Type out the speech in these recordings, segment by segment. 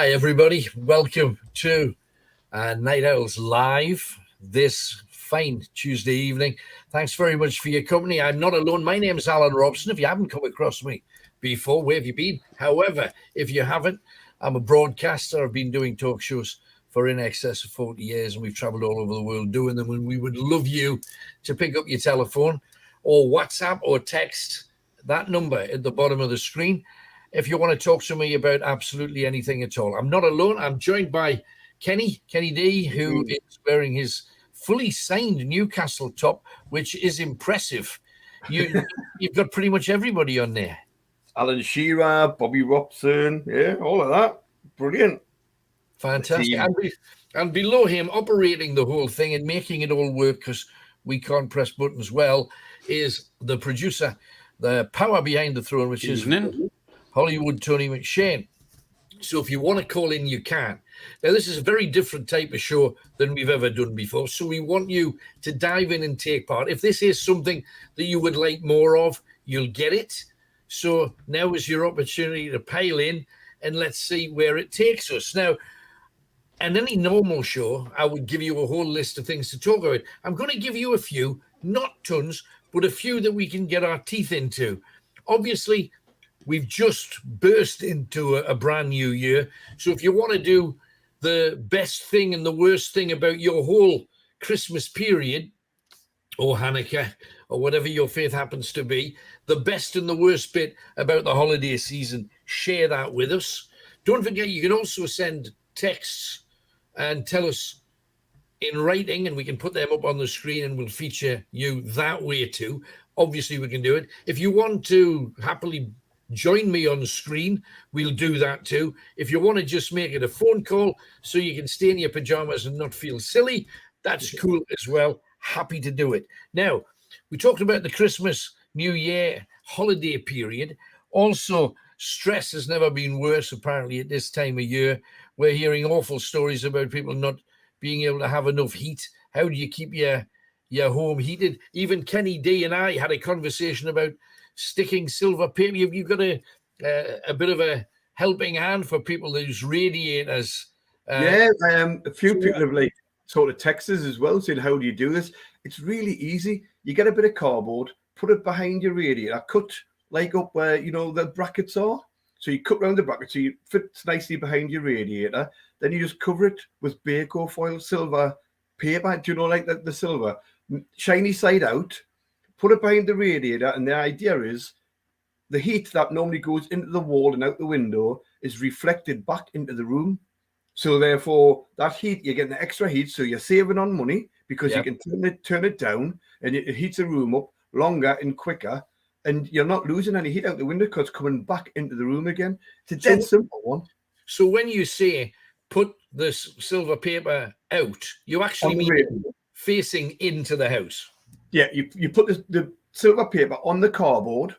Hi, everybody. Welcome to Night Owls Live this fine Tuesday evening. Thanks very much for your company. I'm not alone. My name is Alan Robson. If you haven't come across me before, where have you been? However, if you haven't, I'm a broadcaster. I've been doing talk shows for in excess of 40 years, and we've traveled all over the world doing them. And we would love you to pick up your telephone or WhatsApp or text that number at the bottom of the screen if you want to talk to me about absolutely anything at all. I'm not alone. I'm joined by Kenny D, who is wearing his fully signed Newcastle top, which is impressive. You've got pretty much everybody on there. Alan Shearer, Bobby Robson, yeah, all of that. Brilliant. Fantastic. And below him, operating the whole thing and making it all work because we can't press buttons well, is the producer, the power behind the throne, which is Hollywood Tony McShane. So if you want to call in, you can. Now, this is a very different type of show than we've ever done before. So we want you to dive in and take part. If this is something that you would like more of, you'll get it. So now is your opportunity to pile in and let's see where it takes us. Now, in any normal show, I would give you a whole list of things to talk about. I'm going to give you a few, not tons, but a few that we can get our teeth into. Obviously, we've just burst into a brand new year. So if you want to do the best thing and the worst thing about your whole Christmas period or Hanukkah or whatever your faith happens to be, the best and the worst bit about the holiday season, share that with us. Don't forget, you can also send texts and tell us in writing, and we can put them up on the screen and we'll feature you that way too. Obviously, we can do it. If you want to happily join me on the screen, we'll do that too. If you want to just make it a phone call so you can stay in your pajamas and not feel silly, that's cool as well. Happy to do it. Now, we talked about the Christmas, New Year holiday period. Also, stress has never been worse, apparently, at this time of year. We're hearing awful stories about people not being able to have enough heat. How do you keep your home heated? Even Kenny D and I had a conversation about sticking silver paper. You've got a bit of a helping hand for people whose radiators. A few people have like sort of texted as well saying, how do you do this? It's really easy. You get a bit of cardboard, put it behind your radiator, cut like up where, the brackets are. So you cut around the bracket so it fits nicely behind your radiator. Then you just cover it with Baco foil, silver paper. Do you know, like the silver? Shiny side out. Put it behind the radiator, and the idea is the heat that normally goes into the wall and out the window is reflected back into the room. So therefore, that heat, you're getting extra heat, so you're saving on money because you can turn it down, and it heats the room up longer and quicker, and you're not losing any heat out the window because it's coming back into the room again. It's a dead simple one. So when you say put this silver paper out, you actually mean facing into the house? Yeah, you put the silver paper on the cardboard,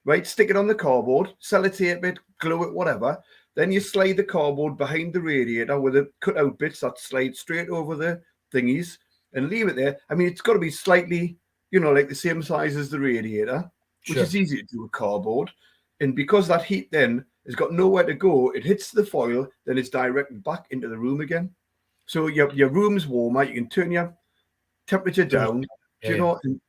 right? Stick it on the cardboard, sellotape it, glue it, whatever. Then you slide the cardboard behind the radiator with the cut-out bits that slide straight over the thingies and leave it there. I mean, it's got to be slightly, like the same size as the radiator, which is easy to do with cardboard. And because that heat then has got nowhere to go, it hits the foil, then it's directed back into the room again. So your room's warmer. You can turn your temperature down. And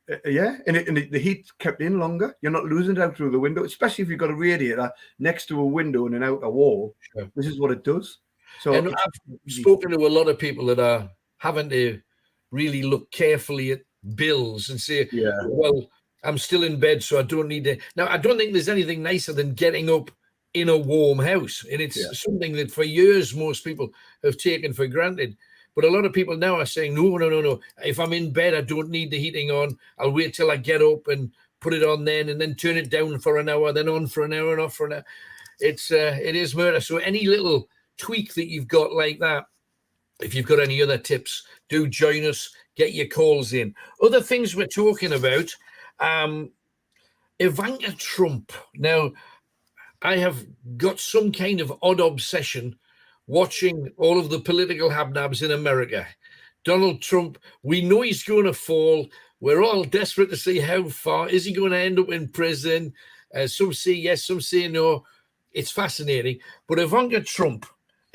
the heat kept in longer. You're not losing it out through the window, especially if you've got a radiator next to a window and an outer wall. Sure. This is what it does. So and I've spoken to a lot of people that are having to really look carefully at bills and say, well, I'm still in bed, so I don't need to. Now, I don't think there's anything nicer than getting up in a warm house. And it's something that for years most people have taken for granted. But a lot of people now are saying, no. If I'm in bed, I don't need the heating on. I'll wait till I get up and put it on then and then turn it down for an hour, then on for an hour and off for an hour. It is murder. So any little tweak that you've got like that, if you've got any other tips, do join us, get your calls in. Other things we're talking about, Ivanka Trump. Now, I have got some kind of odd obsession watching all of the political habnabs in America. Donald Trump, we know he's going to fall. We're all desperate to see how far. Is he going to end up in prison? Some say yes, some say no. It's fascinating. But Ivanka Trump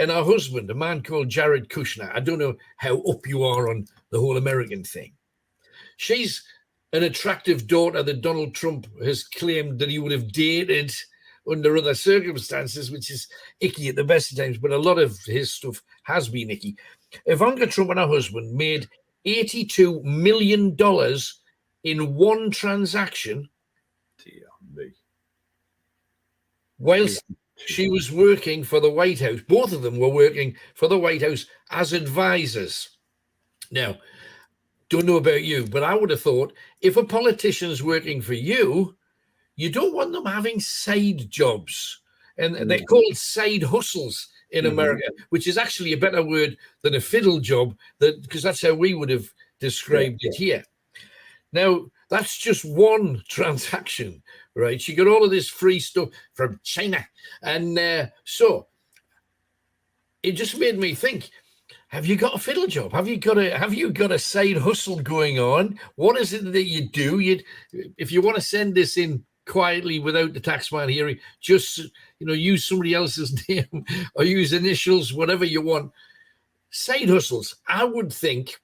and her husband, a man called Jared Kushner. I don't know how up you are on the whole American thing. She's an attractive daughter that Donald Trump has claimed that he would have dated under other circumstances, which is icky at the best of times, but a lot of his stuff has been icky. Ivanka Trump and her husband made $82 million in one transaction. Dear me. Whilst she was working for the White House. Both of them were working for the White House as advisors. Now, don't know about you, but I would have thought if a politician's working for you, you don't want them having side jobs. And they're called side hustles in America, which is actually a better word than a fiddle job, because that's how we would have described it here. Now, that's just one transaction, right? She got all of this free stuff from China. And so it just made me think, have you got a fiddle job? Have you got a side hustle going on? What is it that you do? If you want to send this in quietly without the taxman hearing, just use somebody else's name or use initials, whatever you want. Side hustles. I would think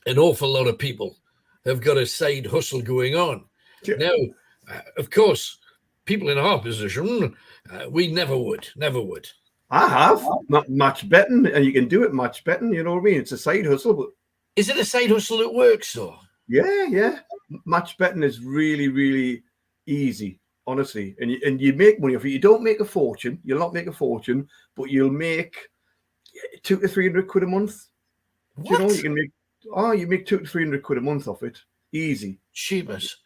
an awful lot of people have got a side hustle going on. Yeah. Now, of course, people in our position, we never would. I have match betting, and you can do it match betting. You know what I mean? It's a side hustle. But is it a side hustle that works, though? Yeah. Match betting is really, really easy, honestly, and you make money off it. You don't make a fortune. You'll not make a fortune, but you'll make £200 to £300 a month. What? You can make. You make £200 to £300 a month off it. Easy. Cheapest.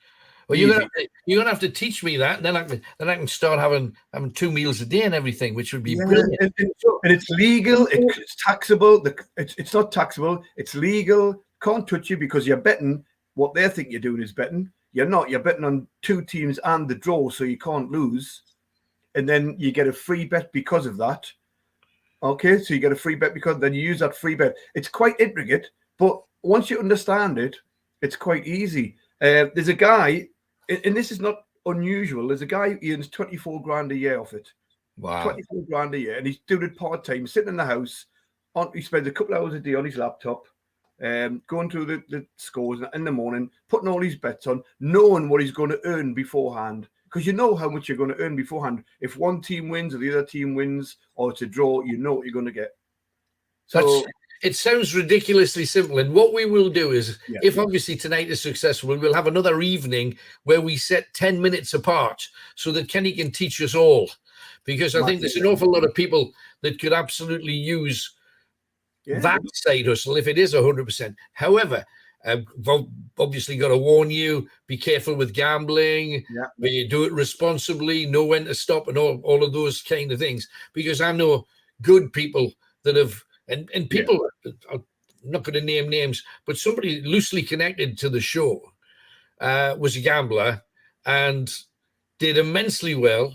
Well, you're gonna have to teach me that. Then I can start having 2 meals a day and everything, which would be brilliant. And it's legal. It's taxable. It's not taxable. It's legal. Can't touch you because you're betting what they think you're doing is betting. You're not. You're betting on 2 teams and the draw, so you can't lose. And then you get a free bet because of that. Okay, so you get a free bet because then you use that free bet. It's quite intricate, but once you understand it, it's quite easy. There's a guy, and this is not unusual. There's a guy who earns 24 grand a year off it. Wow. 24 grand a year. And he's doing it part-time, sitting in the house. He spends a couple of hours a day on his laptop, going through the scores in the morning, putting all his bets on, knowing what he's going to earn beforehand. Because you know how much you're going to earn beforehand. If one team wins or the other team wins, or it's a draw, you know what you're going to get. So it sounds ridiculously simple. And what we will do is, if obviously tonight is successful, we'll have another evening where we set 10 minutes apart so that Kenny can teach us all. Because I think there's an awful lot of people that could absolutely use that side hustle if it is 100%. However, I've obviously got to warn you, be careful with gambling, you do it responsibly, know when to stop and all of those kind of things. Because I know good people that have, and people, I'm not going to name names, but somebody loosely connected to the show was a gambler and did immensely well,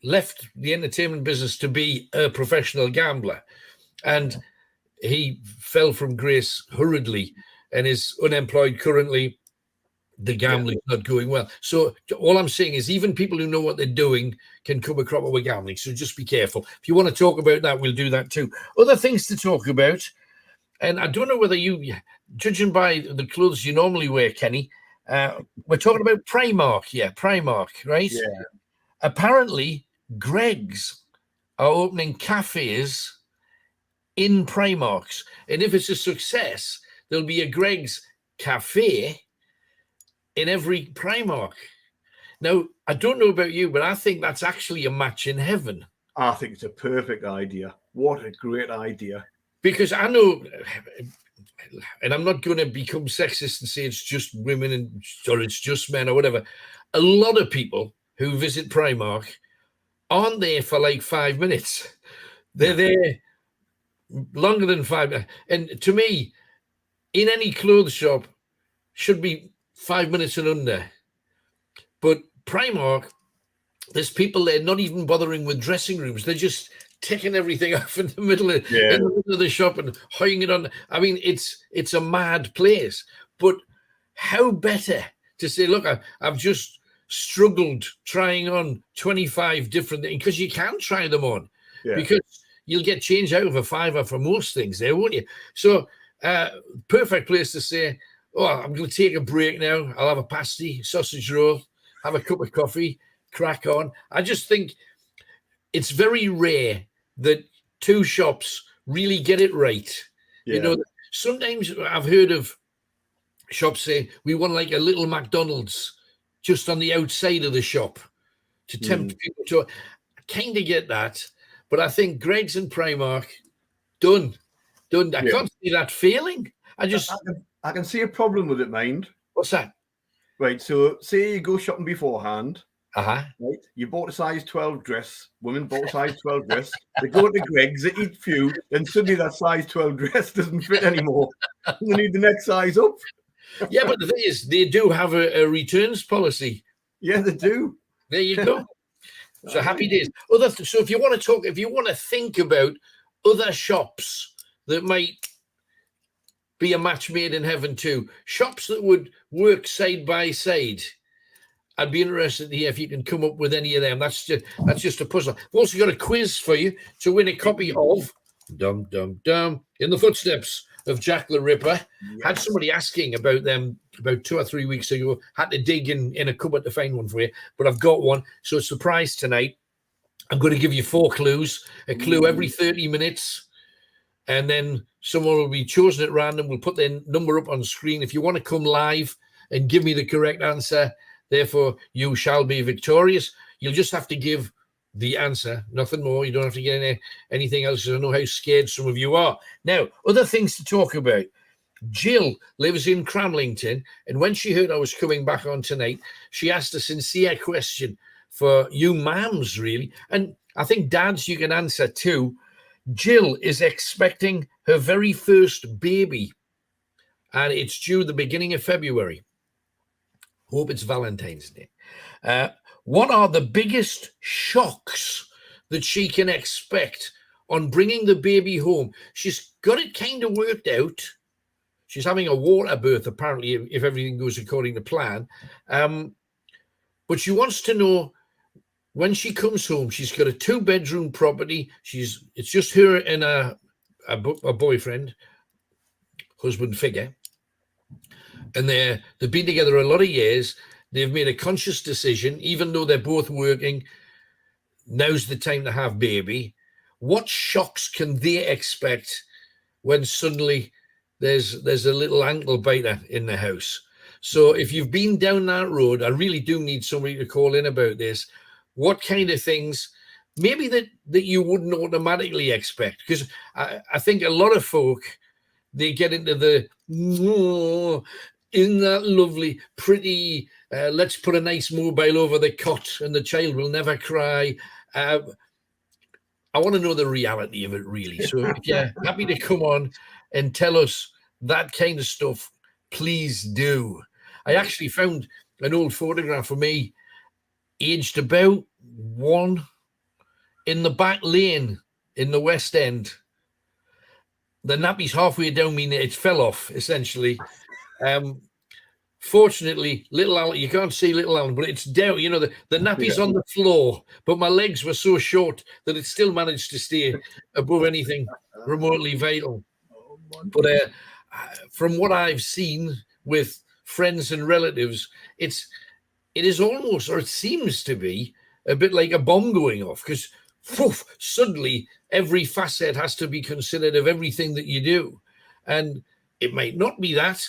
left the entertainment business to be a professional gambler. And he fell from grace hurriedly and is unemployed currently. The gambling's not going well. So all I'm saying is even people who know what they're doing can come a cropper with gambling. So just be careful. If you want to talk about that, we'll do that too. Other things to talk about. And I don't know whether you, judging by the clothes you normally wear, Kenny, we're talking about Primark. Yeah, Primark, right? Yeah. Apparently, Greggs are opening cafes in Primarks. And if it's a success, there'll be a Greggs cafe in every Primark. Now, I don't know about you, but I think that's actually a match in heaven. I think it's a perfect idea. What a great idea. Because I know, and I'm not going to become sexist and say it's just women or it's just men or whatever. A lot of people who visit Primark aren't there for like 5 minutes. They're there longer than 5 minutes. And to me, in any clothes shop, should be 5 minutes and under. But Primark, there's people there not even bothering with dressing rooms. They're just taking everything off in the middle of the shop and hanging it on. I mean, it's a mad place. But how better to say, look, I've just struggled trying on 25 different things, because you can try them on. because you'll get change out of a fiver for most things there, won't you? So perfect place to say, oh, I'm going to take a break now. I'll have a pasty, sausage roll, have a cup of coffee, crack on. I just think it's very rare that two shops really get it right. You know, sometimes I've heard of shops say we want like a little McDonald's just on the outside of the shop to tempt people to. I kind of get that, but I think Greggs and Primark done. I can't see that failing. I can see a problem with it, mind. What's that? Right, so say you go shopping beforehand. Right, you bought a size 12 dress. Women bought a size 12 dress. They go to Greggs, they eat few, and suddenly that size 12 dress doesn't fit anymore. And they need the next size up. Yeah, but the thing is, they do have a returns policy. Yeah, they do. There you go. So happy days. So if you want to think about other shops that might be a match made in heaven too, shops that would work side by side, I'd be interested to hear if you can come up with any of them. That's just a puzzle. We've also got a quiz for you to win a copy of Dum Dum Dum in the Footsteps of Jack the Ripper. Had somebody asking about them about 2 or 3 weeks ago. Had to dig in a cupboard to find one for you, but I've got one. So it's a surprise tonight. I'm going to give you 4 clues, a clue every 30 minutes, and then someone will be chosen at random. We'll put their number up on screen. If you want to come live and give me the correct answer, therefore you shall be victorious. You'll just have to give the answer, nothing more. You don't have to get anything else. I know how scared some of you are. Now, other things to talk about. Jill lives in Cramlington, and when she heard I was coming back on tonight, she asked a sincere question for you mams, really. And I think dads, you can answer too. Jill is expecting her very first baby, and it's due the beginning of February. Hope it's Valentine's Day. What are the biggest shocks that she can expect on bringing the baby home? She's got it kind of worked out. She's having a water birth, apparently, if everything goes according to plan. But she wants to know when she comes home. She's got a 2-bedroom property. It's just her and a boyfriend, husband figure. And they've been together a lot of years. They've made a conscious decision, even though they're both working, now's the time to have baby. What shocks can they expect when suddenly there's a little ankle biter in the house? So if you've been down that road, I really do need somebody to call in about this. What kind of things, maybe that you wouldn't automatically expect? Because I think a lot of folk, they get into the, isn't that lovely, pretty, let's put a nice mobile over the cot and the child will never cry. I want to know the reality of it, really. So if you're happy to come on and tell us that kind of stuff, please do. I actually found an old photograph of me, aged about 1, in the back lane in the West End. The nappy's halfway down me, it fell off, essentially. Fortunately, little Alan, you can't see little Alan, but it's down, the nappy's on the floor, but my legs were so short that it still managed to stay above anything remotely vital. But from what I've seen with friends and relatives, it is almost, or it seems to be, a bit like a bomb going off, because suddenly every facet has to be considered of everything that you do. And it might not be that.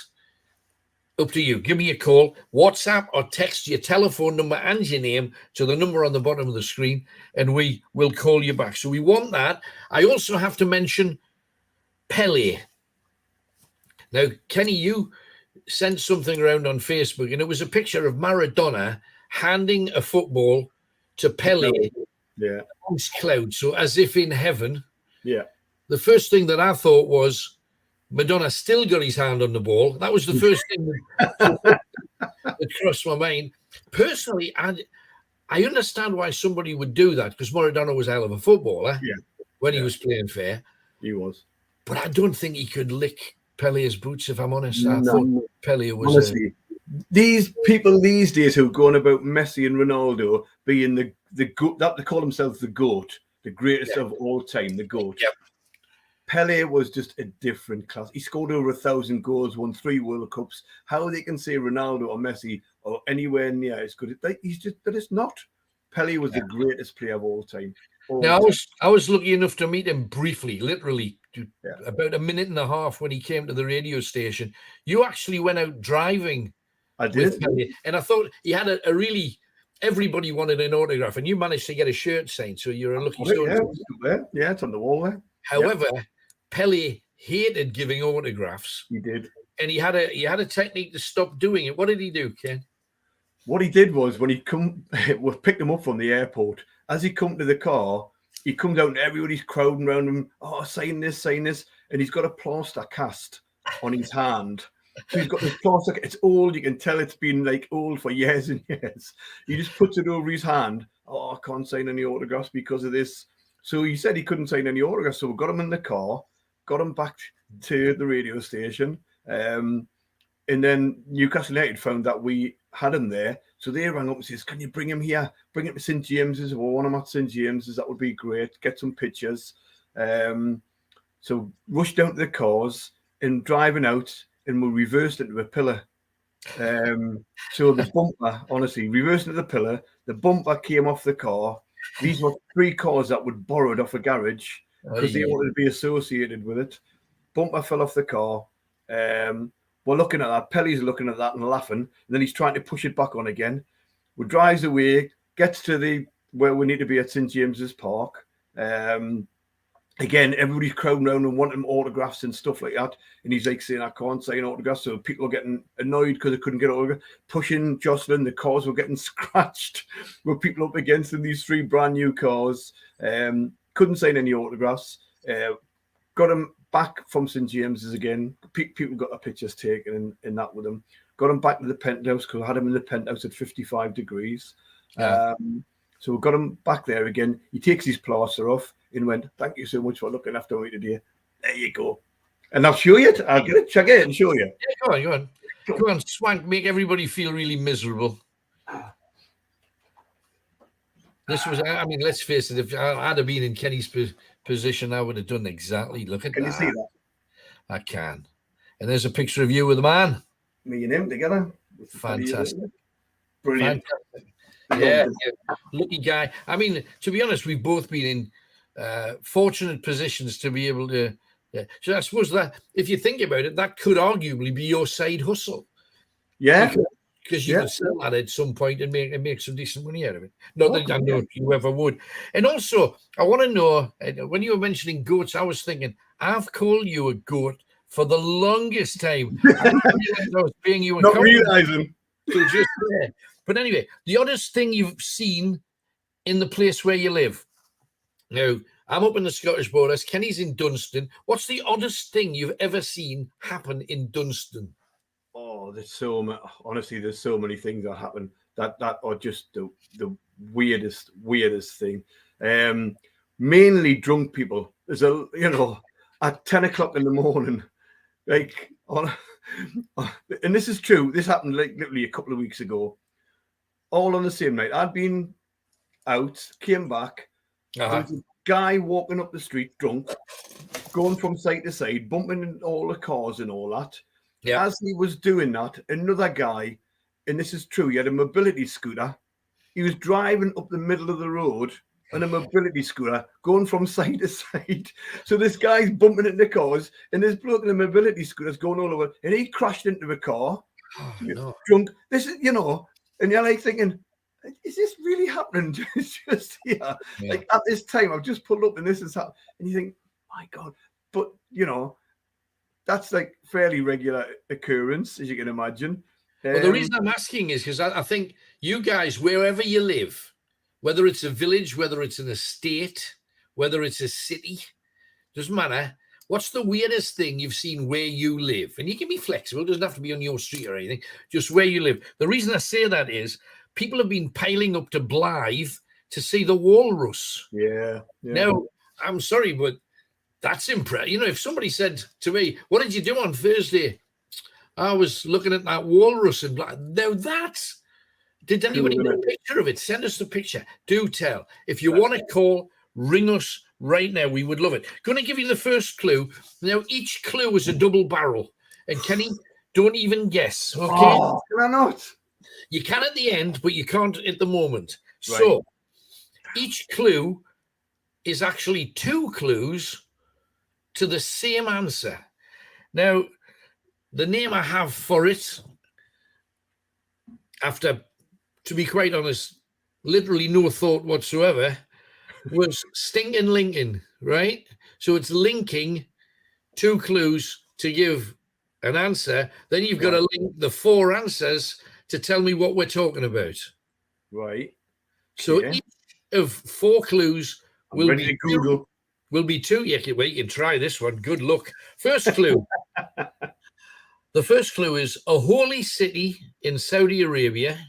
Up to you. Give me a call, WhatsApp, or text your telephone number and your name to the number on the bottom of the screen, and we will call you back. So we want that. I also have to mention Pele. Now, Kenny, you sent something around on Facebook, and it was a picture of Maradona handing a football to Pele amongst clouds, so as if in heaven. Yeah. The first thing that I thought was, Madonna still got his hand on the ball. That was the first thing that crossed my mind. Personally, I understand why somebody would do that, because Maradona was a hell of a footballer when he was playing fair. He was. But I don't think he could lick Pele's boots, if I'm honest. I thought Pele was... Honestly, these people these days who are going about Messi and Ronaldo being the goat, that they call themselves the GOAT, the greatest of all time, the GOAT. Yep. Pele was just a different class. He scored over 1,000 goals, won 3 World Cups. How they can say Ronaldo or Messi or anywhere near as good? He's just, but it's not. Pele was the greatest player of all time. Now, I was lucky enough to meet him briefly, literally about a minute and a half when he came to the radio station. You actually went out driving. I did. With Pele, and I thought he had a really. Everybody wanted an autograph, and you managed to get a shirt signed. So you're a lucky soul. Yeah, it's on the wall there. However, Pele hated giving autographs. He did, and he had a technique to stop doing it. What did he do, Ken? What he did was when he we picked him up from the airport. As he come to the car, he comes out and everybody's crowding around him. Oh, saying this, and he's got a plaster cast on his hand. So he's got this plaster. It's old. You can tell it's been like old for years and years. He just puts it over his hand. Oh, I can't sign any autographs because of this. So he said he couldn't sign any autographs. So we got him in the car, got him back to the radio station. And then Newcastle United found that we had him there. So they rang up and says, can you bring him here? Bring him to St. James's. Well, when I'm at St. James's, that would be great. Get some pictures. So rushed down to the cars and driving out, and we reversed into a pillar. So the bumper, honestly, reversed into the pillar. The bumper came off the car. These were 3 cars that were borrowed off a garage because they wanted to be associated with it. Bumper fell off the car. We're looking at that. Pele's looking at that and laughing. And then he's trying to push it back on again. We drives away, gets to where we need to be at St. James's Park. Again, everybody's crowding around and wanting autographs and stuff like that. And he's like saying, I can't sign autographs. So people are getting annoyed because they couldn't get autographs. Pushing, jostling, the cars were getting scratched with people up against them, these 3 brand new cars. Couldn't sign any autographs. Got him back from St. James's again. People got their pictures taken in that with him. Got him back to the penthouse because I had him in the penthouse at 55 degrees. Yeah. So we got him back there again. He takes his plaster off and went, thank you so much for looking after me today. There you go. And I'll show you it. I'll get it, check it and show you. Yeah, go on. Go on, Swank, make everybody feel really miserable. This was, I mean, let's face it, if I'd have been in Kenny's position, I would have done exactly. Look at that. Can you see that? I can. And there's a picture of you with the man. Me and him together. Fantastic. Brilliant. Fantastic. Yeah, lucky guy. I mean, to be honest, we've both been in fortunate positions to be able to. So I suppose that if you think about it, that could arguably be your side hustle. Yeah. Because you can sell that at some point and make some decent money out of it. Not that I know you ever would. And also, I want to know, when you were mentioning goats, I was thinking, I've called you a goat for the longest time. I was paying you not realizing. So just there. But anyway, the oddest thing you've seen in the place where you live. Now, I'm up in the Scottish borders. Kenny's in Dunstan. What's the oddest thing you've ever seen happen in Dunstan? Oh, there's so much. Honestly, there's so many things that happen that are just the weirdest thing. Mainly drunk people. There's at 10 o'clock in the morning, like and this is true. This happened like literally a couple of weeks ago. All on the same night. I'd been out, came back. There's a guy walking up the street drunk, going from side to side, bumping into all the cars and all that. Yeah. As he was doing that, another guy, and this is true, he had a mobility scooter. He was driving up the middle of the road on a mobility scooter, going from side to side. So this guy's bumping into cars, and this bloke in a mobility scooter's going all over, and he crashed into a car. Oh, no. Drunk. This is, and you're like thinking, is this really happening just here? Yeah. Like at this time, I've just pulled up and this is happening. And you think, my God. But, that's like fairly regular occurrence, as you can imagine. Well, the reason I'm asking is because I think you guys, wherever you live, whether it's a village, whether it's an estate, whether it's a city, doesn't matter. What's the weirdest thing you've seen where you live? And you can be flexible. It doesn't have to be on your street or anything, just where you live. The reason I say that is people have been piling up to Blythe to see the walrus. Yeah. Now, I'm sorry, but that's impressive. If somebody said to me, what did you do on Thursday? I was looking at that walrus and Blythe. Now did anybody get a picture of it? Send us the picture. Do tell. If you want to call, ring us right now. We would love it. Going to give you the first clue. Now, each clue is a double barrel. And Kenny, don't even guess, okay? Oh, can I not? You can at the end, but you can't at the moment. Right. So, each clue is actually 2 clues to the same answer. Now, the name I have for it, after, to be quite honest, literally no thought whatsoever, was Stinking Lincoln, right? So it's linking 2 clues to give an answer. Then you've got to link the 4 answers to tell me what we're talking about. Right. So each of 4 clues will be Google. Will be 2. Yeah, well, you can try this one. Good luck. First clue. The first clue is a holy city in Saudi Arabia.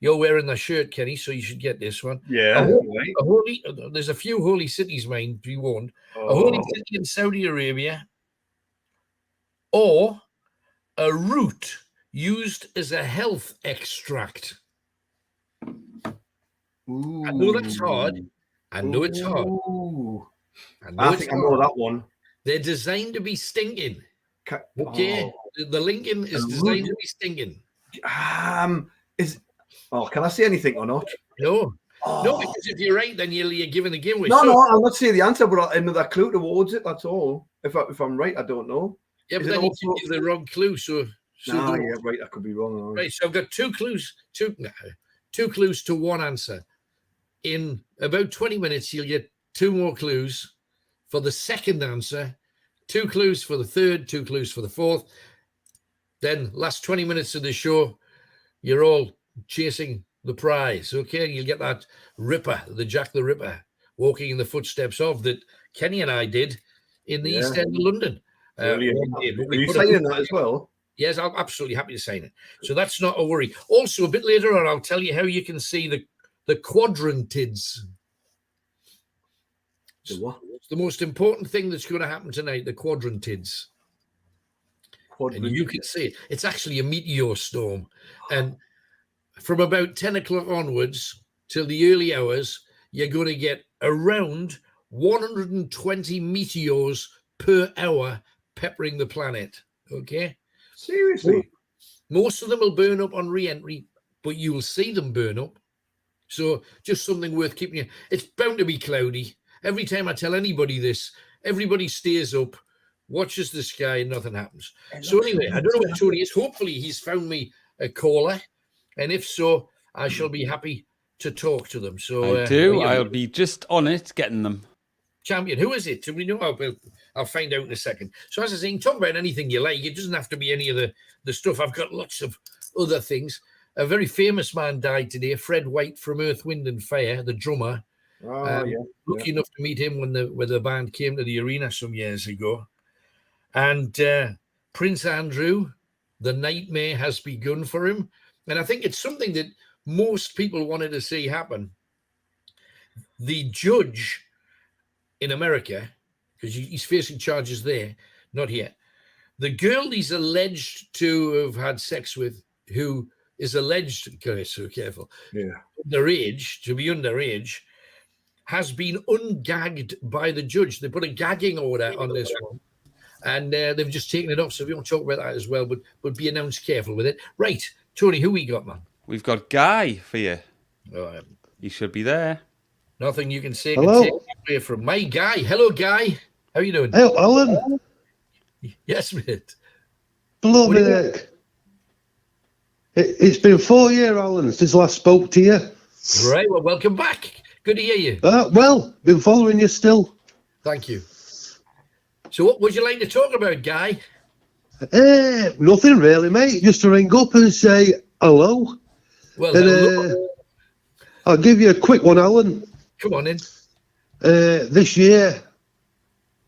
You're wearing the shirt, Kenny, so you should get this one. Yeah. There's a few holy cities, mind, be warned. A holy city in Saudi Arabia, or a root used as a health extract. Ooh. I know that's hard. I know it's hard. I think I know that one. They're designed to be stinking. Okay. The Lincoln is designed to be stinking. Can I say anything or not? No. No, because if you're right, then you're giving the giveaway. No, I'll not say the answer, but another clue towards it. That's all. If I'm right, I don't know. Yeah, but then you give the wrong clue. Right. I could be wrong. Right. So I've got 2 clues. 2 clues to 1 answer. In about 20 minutes, you'll get 2 more clues for the second answer. 2 clues for the third. 2 clues for the fourth. Then last 20 minutes of the show, you're all chasing the prize, okay? You'll get that Ripper, the Jack the Ripper, walking in the footsteps of that Kenny and I did in the East End of London. Are you signing that as well? Yes, I'm absolutely happy to sign it. So that's not a worry. Also, a bit later on, I'll tell you how you can see the quadrantids. The what? It's the most important thing that's going to happen tonight, the quadrantids. And you can see it. It's actually a meteor storm. And from about 10 o'clock onwards till the early hours, you're going to get around 120 meteors per hour peppering the planet. Okay? Seriously? Most of them will burn up on re-entry, but you will see them burn up. So just something worth keeping. It's bound to be cloudy. Every time I tell anybody this, everybody stays up, watches the sky, and nothing happens. So anyway, I don't know what Tony is. Hopefully he's found me a caller. And if so, I shall be happy to talk to them. So I do. I'll be just on it, getting them. Champion, who is it? Do we know? I'll find out in a second. So as I say, talk about anything you like. It doesn't have to be any of the stuff. I've got lots of other things. A very famous man died today, Fred White from Earth, Wind and Fire, the drummer. Lucky enough to meet him when the band came to the arena some years ago. And Prince Andrew, the nightmare has begun for him. And I think it's something that most people wanted to see happen. The judge in America, because he's facing charges there, not yet. The girl he's alleged to have had sex with, who is alleged, okay, so careful, underage, has been ungagged by the judge. They put a gagging order on this one. And they've just taken it off. So we won't talk about that as well, but be announced careful with it. Right, Tony, who we got, man? We've got Guy for you. Oh, he should be there. Nothing you can say Hello. can take away from my Guy. Hello, Guy. How you doing? Hey, Alan. Yes, mate. Blooming heck. It's been 4 years, Alan, since I last spoke to you. Right, well, welcome back. Good to hear you. Well, been following you still. Thank you. So what would you like to talk about, Guy? Nothing really, mate. Just to ring up and say hello. Well, and, I'll give you a quick one, Alan. Come on in. This year,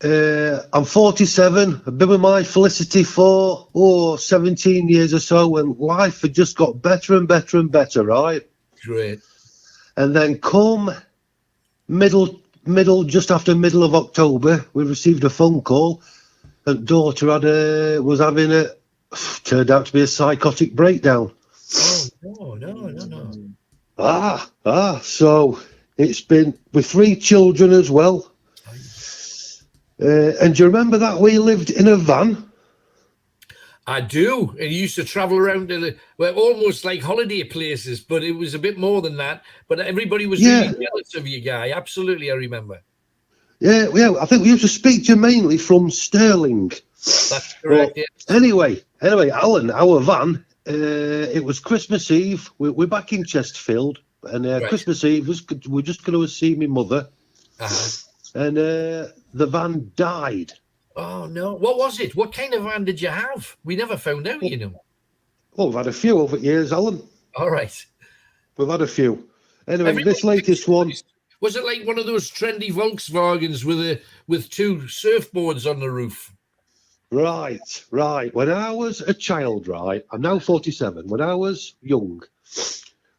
I'm 47. I've been with my Felicity for 17 years or so, and life had just got better and better and better, right? Great. And then come just after middle of October, we received a phone call that daughter turned out to be a psychotic breakdown. Oh, no. So It's been with 3 children as well. And do you remember that we lived in a van? I do. And you used to travel around to almost like holiday places, but it was a bit more than that. But everybody was really jealous of you, Guy. Absolutely, I remember. Yeah. I think we used to speak to you mainly from Stirling. That's correct. But anyway, Alan, our van. It was Christmas Eve. We're back in Chesterfield, and Right. Christmas Eve we're just going to see my mother, and the van died. Oh no! What was it? What kind of van did you have? We never found out. Well, we've had a few over the years, Alan. All right. We've had a few. Anyway, this latest one. Was it like one of those trendy Volkswagens with 2 surfboards on the roof? Right. When I was a child, right, I'm now 47. When I was young,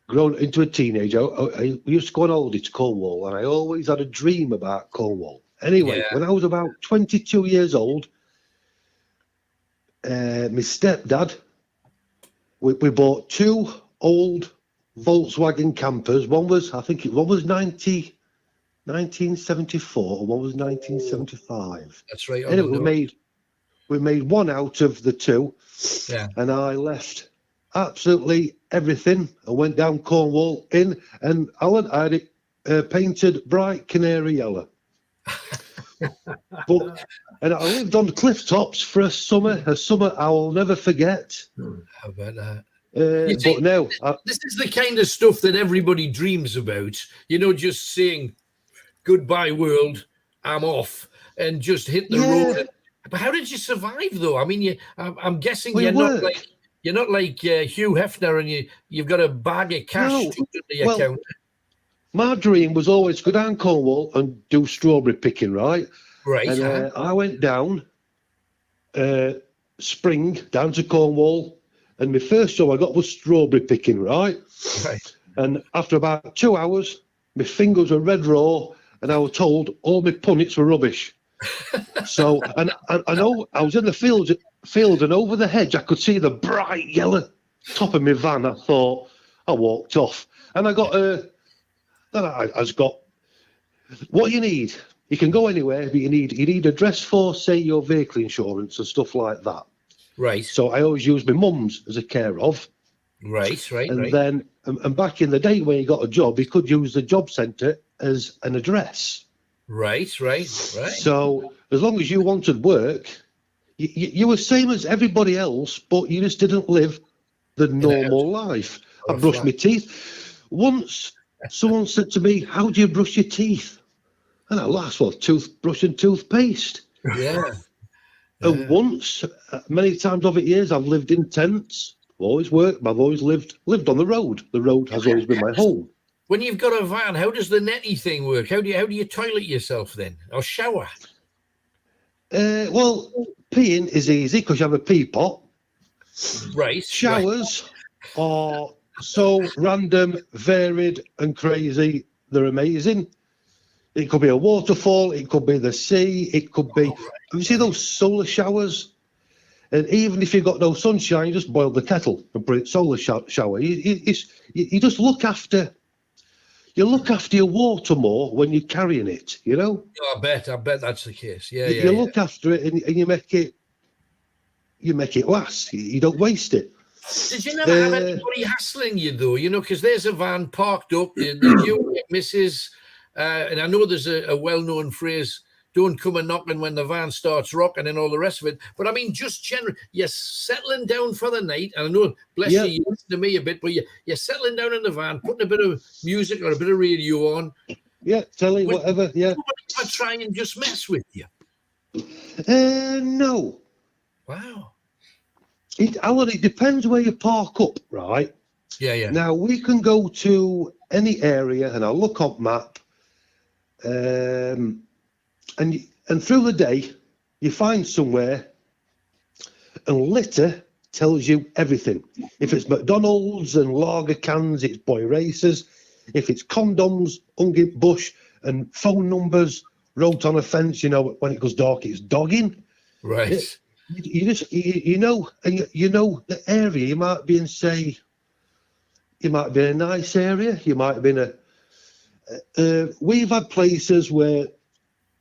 grown into a teenager, I used to go on holiday to Cornwall, and I always had a dream about Cornwall. Anyway, when I was about 22 years old, my stepdad, we bought 2 old Volkswagen campers. One was 1974, and one was 1975. That's right. Anyway, we made one out of the 2, and I left absolutely everything. I went down Cornwall and Alan, I had it painted bright canary yellow. And I lived on cliff tops for a summer I will never forget. How about that? But no, this is the kind of stuff that everybody dreams about. Just saying, "Goodbye, world, I'm off," and just hit the road. But how did you survive, though? I mean, I'm guessing you're not like Hugh Hefner, and you've got a bag of cash stuck in the account. My dream was always to go down Cornwall and do strawberry picking, right? Right. And I went down spring down to Cornwall, and my first job I got was strawberry picking, right? Right. And after about 2 hours, my fingers were red raw, and I was told all my punnets were rubbish. So, and I know I was in the field, and over the hedge I could see the bright yellow top of my van. I thought, I walked off, and I got then I just got what you need. You can go anywhere, but you need address for, say, your vehicle insurance and stuff like that. Right. So I always used my mum's as a care of. Right. And then, and back in the day when you got a job, you could use the job centre as an address. Right. So as long as you wanted work, you were same as everybody else, but you just didn't live the normal life. I brushed my teeth. Once someone said to me, "How do you brush your teeth?" And I laughed, "Well, toothbrush and toothpaste." Yeah. And once, many times over the years, I've lived in tents. I've always worked. I've always lived on the road. The road has always been my home. When you've got a van, how does the netty thing work? How do you toilet yourself then, or shower? Well, peeing is easy because you have a pee pot. Right. Showers are so random, varied, and crazy. They're amazing. It could be a waterfall. It could be the sea. It could be. You see those solar showers? And even if you've got no sunshine, you just boil the kettle and put it solar shower. You just look after. You look after your water more when you're carrying it, you know? I bet that's the case. Yeah, you look after it and you make it last. You don't waste it. Did you never have anybody hassling you, though? Because there's a van parked up, you, Mrs. And I know there's a well-known phrase, "Don't come a knocking when the van starts rocking," and all the rest of it. But I mean, just generally, you're settling down for the night. And I know, bless you listen to me a bit, but you're settling down in the van, putting a bit of music or a bit of radio on. Yeah, telly, whatever, yeah. I try and just mess with you. No. Wow. Alan, it depends where you park up, right? Yeah. Now, we can go to any area, and I'll look on map, and through the day, you find somewhere, and litter tells you everything. If it's McDonald's and lager cans, it's boy racers. If it's condoms, Ungit Bush, and phone numbers wrote on a fence, when it goes dark, it's dogging. Right. You know the area. You might be in a nice area. You might be in we've had places where,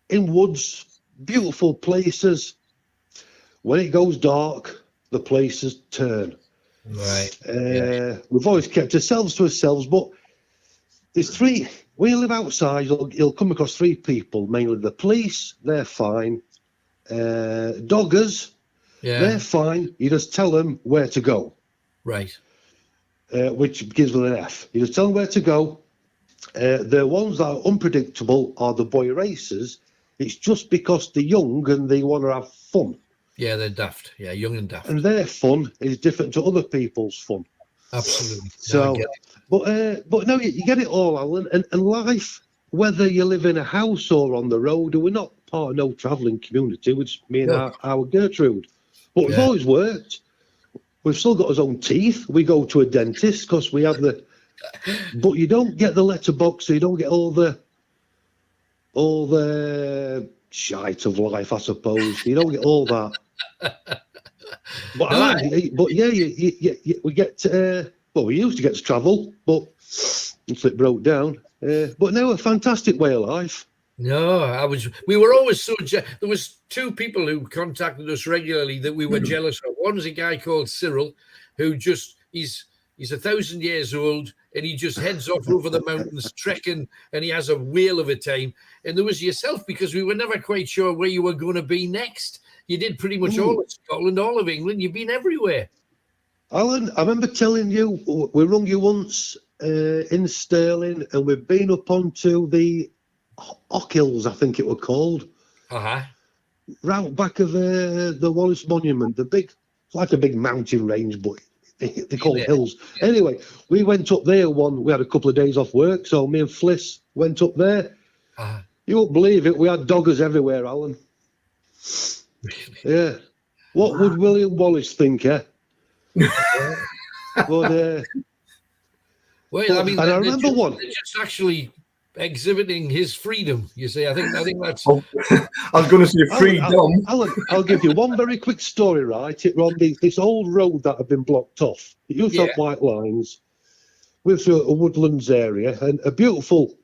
in woods, beautiful places, when it goes dark, the places turn. Right. We've always kept ourselves to ourselves, but there's three. When you live outside, you'll come across three people, mainly the police, they're fine. Doggers, they're fine. You just tell them where to go. Right. Which begins with an F. You just tell them where to go. The ones that are unpredictable are the boy racers. It's just because they're young and they want to have fun. Yeah, they're daft. Yeah, young and daft. And their fun is different to other people's fun. Absolutely. So, No, but no, you get it all, Alan. And life, whether you live in a house or on the road, and we're not part of no travelling community, which me and our Gertrude. But we've always worked. We've still got our own teeth. We go to a dentist because we have the. But you don't get the letterbox, so you don't get all the shite of life, I suppose. You don't get all that. But we get. Well, we used to get to travel, but until it broke down. But now a fantastic way of life. No, we were always so there was two people who contacted us regularly that we were jealous of. One was a guy called Cyril, who he's 1,000 years old and he just heads off over the mountains trekking, and he has a whale of a time. And there was yourself, because we were never quite sure where you were going to be next. You did pretty much all of Scotland, all of England. You've been everywhere. Alan, I remember telling you, we rung you once in Stirling, and we've been up onto the Ochills, I think it were called. Round back of the Wallace Monument, it's like a big mountain range, but they call it hills. Yeah. Anyway, we went up there we had a couple of days off work, so me and Fliss went up there. You won't believe it, we had doggers everywhere, Alan. Really? Yeah. What would William Wallace think, eh? But, well, I mean, and I remember one. They're just actually exhibiting his freedom. You see, I think that's. I was going to say freedom. Alan, I'll give you one very quick story. Right, it on this old road that had been blocked off. It used to have white lines. With a woodlands area and a beautiful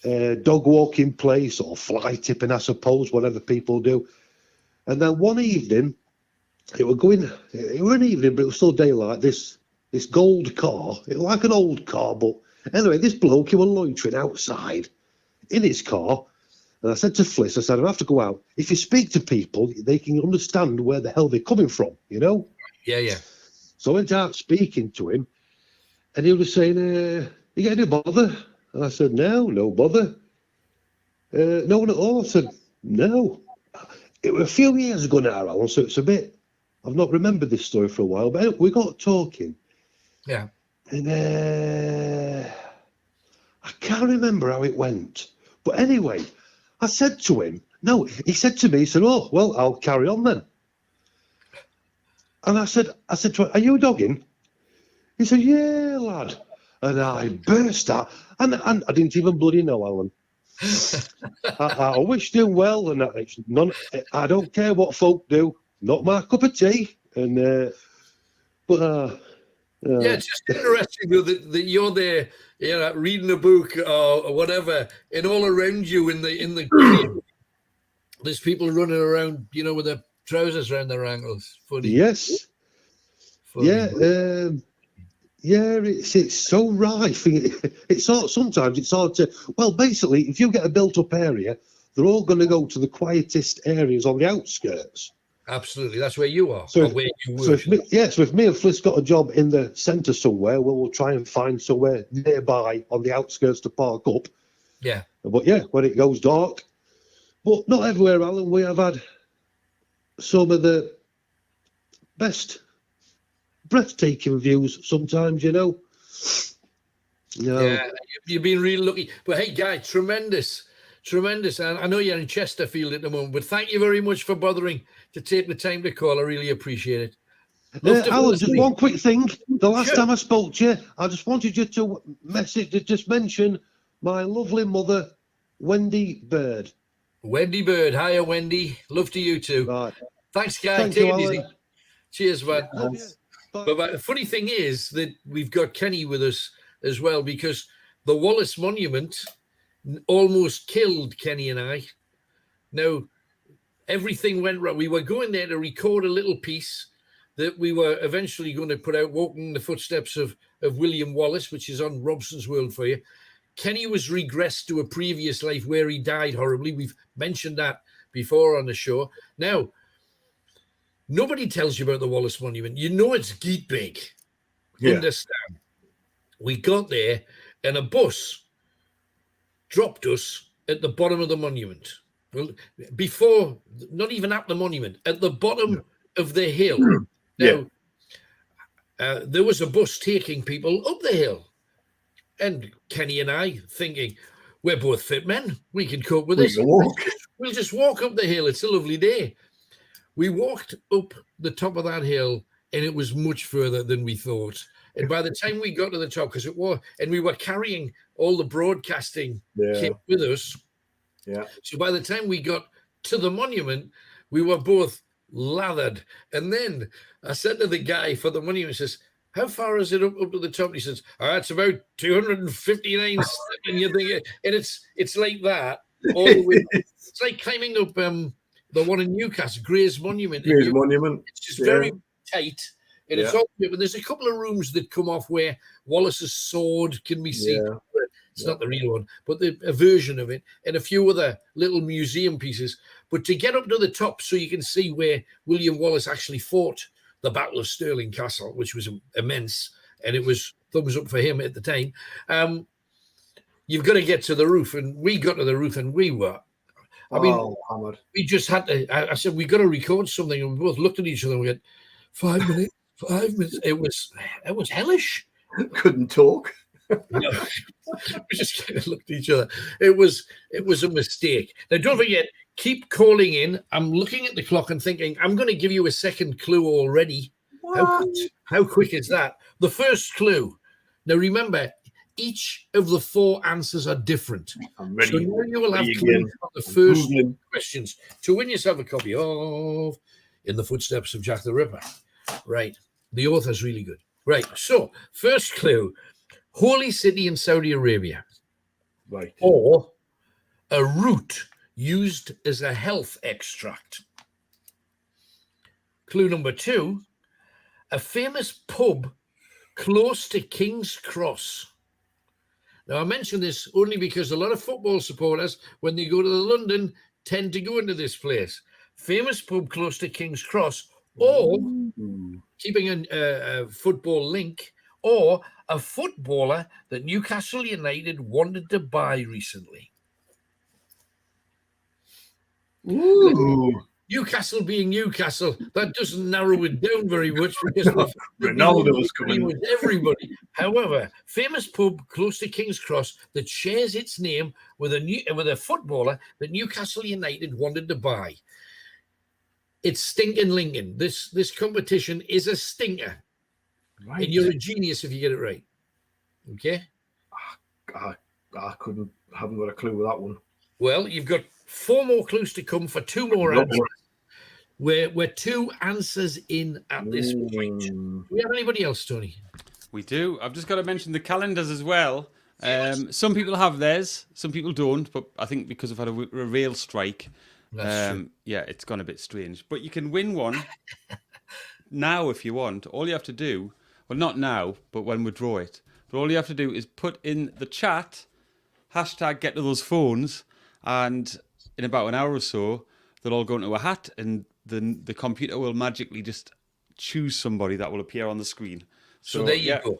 dog walking place, or fly tipping, I suppose, whatever people do. And then one evening, it was an evening, but it was still daylight. This gold car, it was like an old car, but anyway, this bloke, he was loitering outside in his car. And I said to Fliss, I said, I have to go out. If you speak to people, they can understand where the hell they're coming from, you know? Yeah. So I went out speaking to him, and he was saying, you get any bother? And I said, no bother. No one at all. I said, no. It was a few years ago now, Alan, so it's a bit, I've not remembered this story for a while, but anyway, we got talking. Yeah. And I can't remember how it went. But anyway, I said to him, he said to me, he said, oh, well, I'll carry on then. And I said to him, are you dogging? He said, yeah, lad. And I burst out. And I didn't even bloody know, Alan. I wished him well, and I don't care what folk do. Not my cup of tea. And yeah, it's just interesting though that you're there, reading a book or whatever, and all around you in the there's people running around, with their trousers around their ankles. Funny. Yes. Funny. Yeah. Yeah, it's so rife. Sometimes it's hard to. Well, basically, if you get a built-up area, they're all going to go to the quietest areas on the outskirts. Absolutely, that's where you are. So, where you work. So if me and Fliss got a job in the centre somewhere, we'll try and find somewhere nearby on the outskirts to park up. Yeah. But yeah, when it goes dark, but not everywhere, Alan. We have had some of the best, breathtaking views sometimes, Yeah, you've been really lucky. But hey, Guy, tremendous. And I know you're in Chesterfield at the moment, but thank you very much for bothering to take the time to call. I really appreciate it. Alan, just one quick thing. The last time I spoke to you, I just wanted you to mention my lovely mother, Wendy Bird. Wendy Bird. Hiya, Wendy. Love to you too. Right. Thanks, Guy. Take it easy. Cheers, man. But the funny thing is that we've got Kenny with us as well, because the Wallace Monument almost killed Kenny and I. Now, everything went wrong. We were going there to record a little piece that we were eventually going to put out, walking in the footsteps of William Wallace, which is on Robson's World for you. Kenny was regressed to a previous life where he died horribly. We've mentioned that before on the show. Now, nobody tells you about the Wallace Monument. You know it's geet big. Yeah. Understand? We got there and a bus dropped us at the bottom of the monument. Well, before, not even at the monument, at the bottom of the hill. Now, there was a bus taking people up the hill. And Kenny and I thinking, we're both fit men. We can cope with this. We'll just walk up the hill. It's a lovely day. We walked up the top of that hill, and it was much further than we thought. And by the time we got to the top, because it was, and we were carrying all the broadcasting kit with us. Yeah. So by the time we got to the monument, we were both lathered. And then I said to the guy for the monument, he says, how far is it up to the top? And he says, it's about 259 steps. And you think, and it's like that all the way. It's like climbing up the one in Newcastle, Gray's Monument. It's just very tight. And it's all, but there's a couple of rooms that come off where Wallace's sword can be seen. It's not the real one, but a version of it, and a few other little museum pieces. But to get up to the top so you can see where William Wallace actually fought the Battle of Stirling Castle, which was immense, and it was thumbs up for him at the time. You've got to get to the roof, and we got to the roof, and we were, we just had to, I said, we got to record something, and we both looked at each other, and we had 5 minutes, 5 minutes. It was hellish. Couldn't talk. No, we just kind of looked at each other. It was a mistake. Now, don't forget, keep calling in. I'm looking at the clock and thinking, I'm going to give you a second clue already. How quick is that? The first clue. Now, remember, each of the 4 answers are different. I'm ready. So now you will have clues on the first questions to win yourself a copy of In the Footsteps of Jack the Ripper. Right. The author's really good. Right. So, first clue. Holy city in Saudi Arabia. Right. Or a root used as a health extract. Clue number 2, a famous pub close to King's Cross. Now, I mention this only because a lot of football supporters, when they go to London, tend to go into this place. Famous pub close to King's Cross, or keeping a football link, or a footballer that Newcastle United wanted to buy recently. Ooh. Newcastle being Newcastle, that doesn't narrow it down very much because Ronaldo's coming with everybody. However, famous pub close to King's Cross that shares its name with a footballer that Newcastle United wanted to buy. It's stinking Lincoln. This competition is a stinker. Right. And you're a genius if you get it right. Okay? I haven't got a clue with that one. Well, you've got 4 more clues to come for 2 more answers. We're 2 answers in at this point. Do we have anybody else, Tony? We do. I've just got to mention the calendars as well. Some people have theirs, some people don't, but I think because I've had a rail strike, it's gone a bit strange. But you can win one now if you want. All you have to do, well, not now, but when we draw it. But all you have to do is put in the chat, hashtag get to those phones, and in about an hour or so, they'll all go into a hat, and the computer will magically just choose somebody that will appear on the screen. So there you go.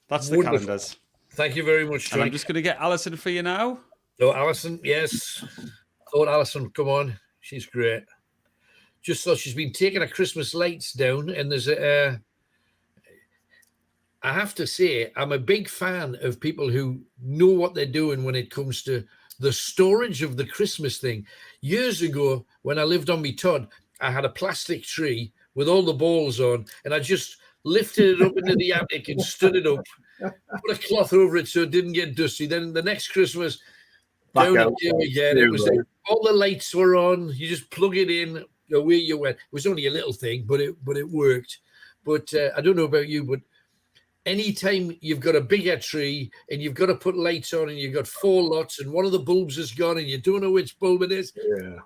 That's the calendars. Thank you very much, and I'm just going to get Alison for you now. So Alison, yes. Alison, come on. She's great. Just thought she's been taking her Christmas lights down, and there's I have to say, I'm a big fan of people who know what they're doing when it comes to the storage of the Christmas thing. Years ago, when I lived on me Todd, I had a plastic tree with all the balls on, and I just lifted it up into the attic and stood it up, put a cloth over it so it didn't get dusty. Then the next Christmas, down again. It was like, all the lights were on. You just plug it in, away you went. It was only a little thing, but it worked. But I don't know about you, but anytime you've got a bigger tree and you've got to put lights on and you've got 4 lots and one of the bulbs is gone and you don't know which bulb it is. Yeah.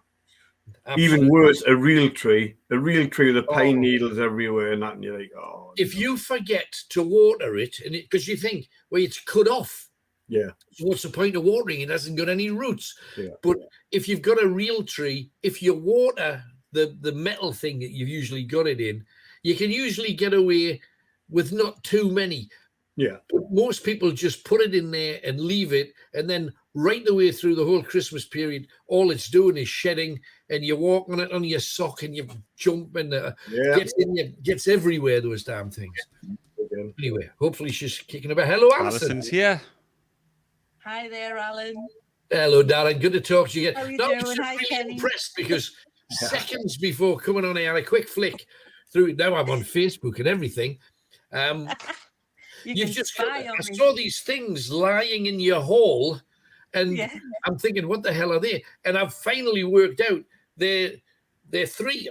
Absolutely. Even worse, a real tree with the pine needles everywhere and that, and you're like, oh. If you forget to water it, and because you think, well, it's cut off. Yeah. So what's the point of watering? It hasn't got any roots. Yeah. But if you've got a real tree, if you water the metal thing that you've usually got it in, you can usually get away with not too many. Yeah. But most people just put it in there and leave it, and then right the way through the whole Christmas period, all it's doing is shedding, and you walk on it on your sock, and you jump, and gets everywhere. Those damn things. Again. Anyway, hopefully she's kicking about. Hello, Alison. Alison's here. Hi there, Alan. Hello, Darren. Good to talk to you again. How are you I was doing? just Hi, really Kenny. impressed because seconds before coming on here, a quick flick through. Now I'm on Facebook and everything. You've just I saw these things lying in your hall, and I'm thinking, what the hell are they? And I've finally worked out they're 3.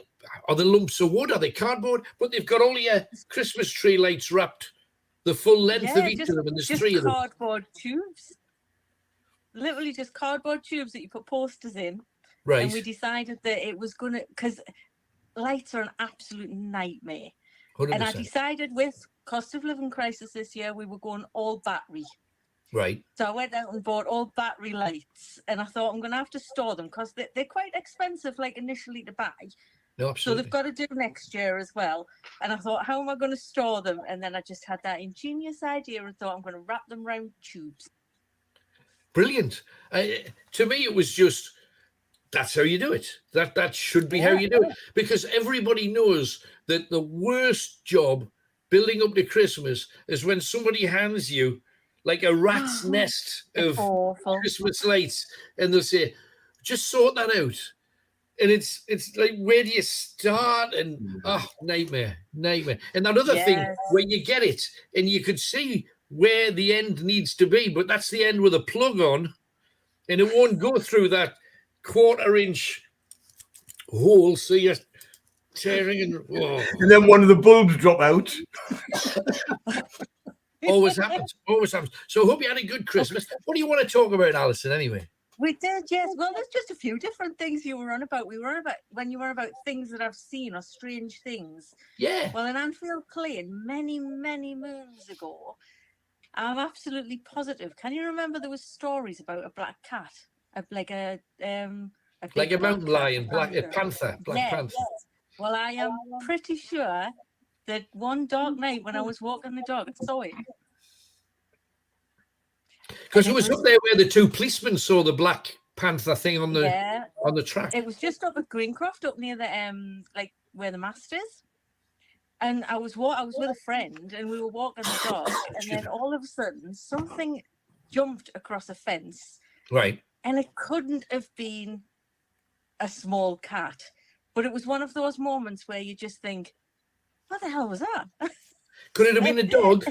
Are they lumps of wood? Are they cardboard? But they've got all your Christmas tree lights wrapped the full length of each of them, and there's 3 of them. Cardboard tubes. Literally just cardboard tubes that you put posters in. Right. And we decided that it was going to, because lights are an absolute nightmare. 100%. And I decided with cost of living crisis this year, we were going all battery. Right. So I went out and bought all battery lights, and I thought I'm going to have to store them because they're quite expensive, like initially to buy. No, absolutely. So they've got to do next year as well. And I thought, how am I going to store them? And then I just had that ingenious idea and thought I'm going to wrap them around tubes. Brilliant. To me, it was just, that's how you do it. That should be how you do it. Because everybody knows that the worst job building up to Christmas is when somebody hands you like a rat's nest of Christmas lights and they'll say, just sort that out. And it's like, where do you start? And nightmare. And that other thing where you get it and you could see where the end needs to be, but that's the end with a plug on, and it won't go through that 1/4-inch hole. So you're tearing and then one of the bulbs drop out. Always happens. So I hope you had a good Christmas. What do you want to talk about, Alison, anyway? We did, yes. Well, there's just a few different things you were on about. We were on about when you were about things that I've seen or strange things. Yeah. Well, in Anfield Plain, many, many moons ago, I'm absolutely positive. Can you remember there was stories about a black cat, like a mountain lion, black panther. Yes. Well, I am pretty sure that one dark night when I was walking the dog, I saw it. Because it was up there where the 2 policemen saw the black panther thing on the track. It was just up at Greencroft, up near the like where the mast is. And I was with a friend, and we were walking the dog, and then all of a sudden, something jumped across a fence. Right. And it couldn't have been a small cat, but it was one of those moments where you just think, "What the hell was that?" Could it have been a dog?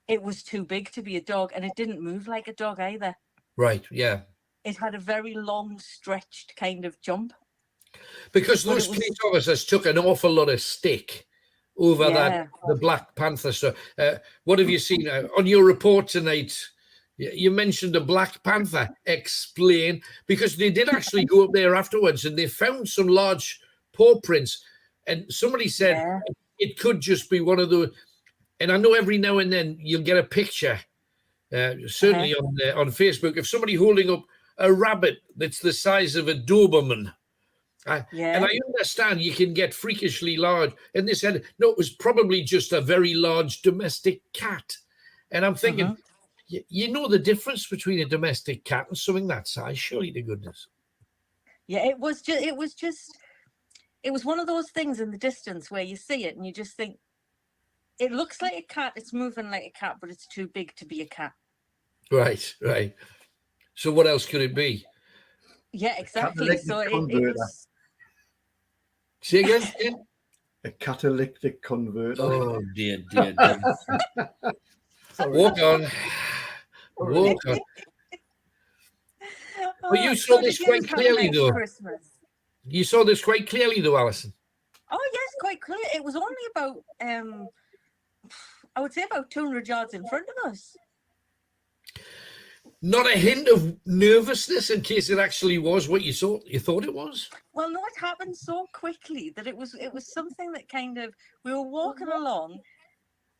It was too big to be a dog, and it didn't move like a dog either. Right. Yeah. It had a very long, stretched kind of jump. Because those police officers took an awful lot of stick over the Black Panther. So what have you seen on your report tonight? You mentioned a Black Panther. Explain, because they did actually go up there afterwards and they found some large paw prints, and somebody said it could just be one of those. And I know every now and then you'll get a picture, certainly on Facebook, of somebody holding up a rabbit that's the size of a Doberman. And I understand you can get freakishly large. And they said, no, it was probably just a very large domestic cat. And I'm thinking, you know the difference between a domestic cat and something that size, surely to goodness. Yeah, it was one of those things in the distance where you see it and you just think, it looks like a cat, it's moving like a cat, but it's too big to be a cat. Right. So what else could it be? Yeah, exactly. So it was... Say again? A catalytic converter. Oh, dear. Walk on. Well, you saw this quite clearly, though. Christmas. You saw this quite clearly, though, Alison. Oh, yes, quite clear. It was only about I would say about 200 yards in front of us. Not a hint of nervousness in case it actually was what you thought it was? Well, no, it happened so quickly that it was something that kind of, we were walking along,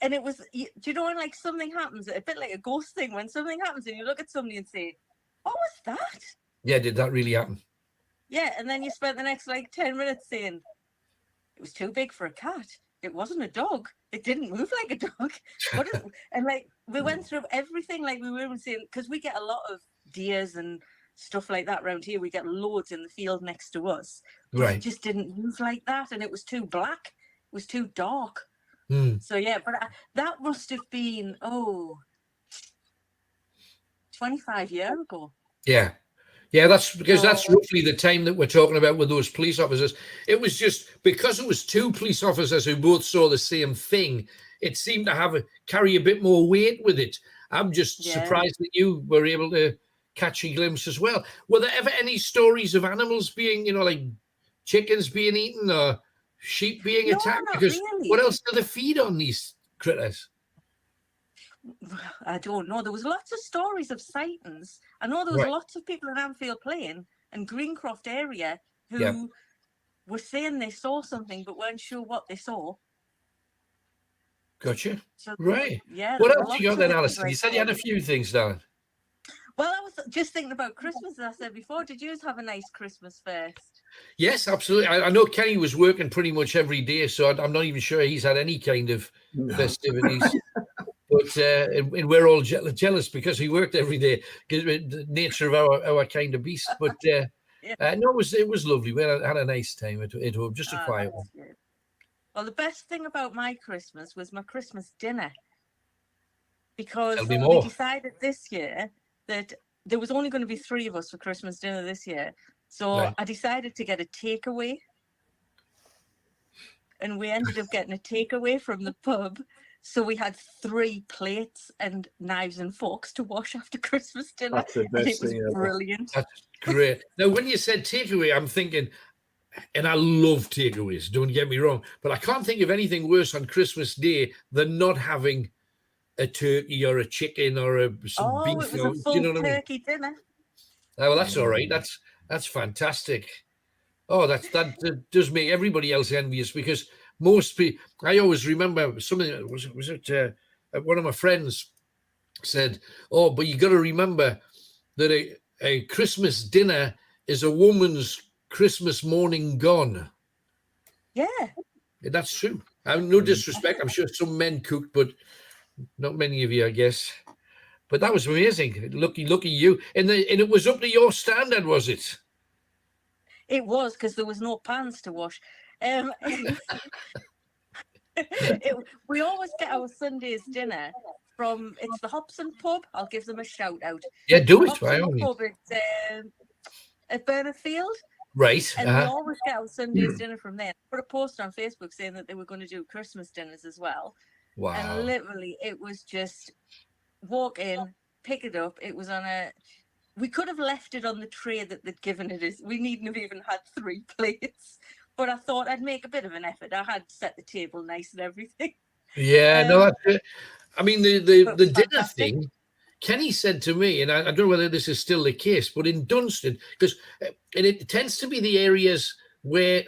and it was, do you know when like something happens, a bit like a ghost thing, when something happens and you look at somebody and say, what was that? Yeah, did that really happen? Yeah, and then you spent the next like 10 minutes saying, it was too big for a cat. It wasn't a dog. It didn't move like a dog. And like we went through everything, like we were even saying, because we get a lot of deers and stuff like that around here. We get loads in the field next to us. But Right. It just didn't move like that, and it was too black. It was too dark. So yeah, but that must have been 25 years ago. Yeah. Yeah, that's because that's roughly the time that we're talking about with those police officers. It was just because it was two police officers who both saw the same thing, it seemed to carry a bit more weight with it. I'm just surprised that you were able to catch a glimpse as well. Were there ever any stories of animals being, like chickens being eaten or sheep being attacked? Because really. What else do they feed on, these critters? I don't know. There was lots of stories of sightings. I know there was lots of people in Anfield Plain and Greencroft area who were saying they saw something but weren't sure what they saw. Gotcha. So, right. Yeah. What else you got then, Alison? You said you had a few things, darling. Well, I was just thinking about Christmas, as I said before. Did you have a nice Christmas first? Yes, absolutely. I know Kenny was working pretty much every day, so I'm not even sure he's had any kind of festivities. But and we're all jealous because he worked every day, because the nature of our kind of beast. But no, it was lovely. We had a nice time at home, just a quiet one. Good. Well, the best thing about my Christmas was my Christmas dinner, because we decided this year that there was only going to be 3 of us for Christmas dinner this year. So I decided to get a takeaway. And we ended up getting a takeaway from the pub. So we had 3 plates and knives and forks to wash after Christmas dinner. That's the best and it was brilliant. That's great. Now, when you said takeaway, I'm thinking, and I love takeaways, don't get me wrong, but I can't think of anything worse on Christmas Day than not having a turkey or a chicken or some beef. It was a full turkey dinner. Oh, well, that's all right. That's fantastic. Oh, that does make everybody else envious, because most people, I always remember something, was it one of my friends said, but you got to remember that a Christmas dinner is a woman's Christmas morning gone. Yeah. That's true. No disrespect. I'm sure some men cooked, but not many of you, I guess. But that was amazing. Lucky you. And it was up to your standard, was it? It was, because there was no pans to wash. We always get our Sunday's dinner from, it's the Robson pub. I'll give them a shout out. Yeah, do it. Robson pub at Burnetfield. Right. And we always get our Sunday's dinner from there. I put a post on Facebook saying that they were going to do Christmas dinners as well. Wow. And literally, it was just walk in, pick it up. It was on we could have left it on the tray that they'd given it. We needn't have even had 3 plates. But I thought I'd make a bit of an effort. I had set the table nice and everything. Yeah, no, that's it. I mean, the dinner thing, Kenny said to me, and I don't know whether this is still the case, but in Dunstan, because it tends to be the areas where,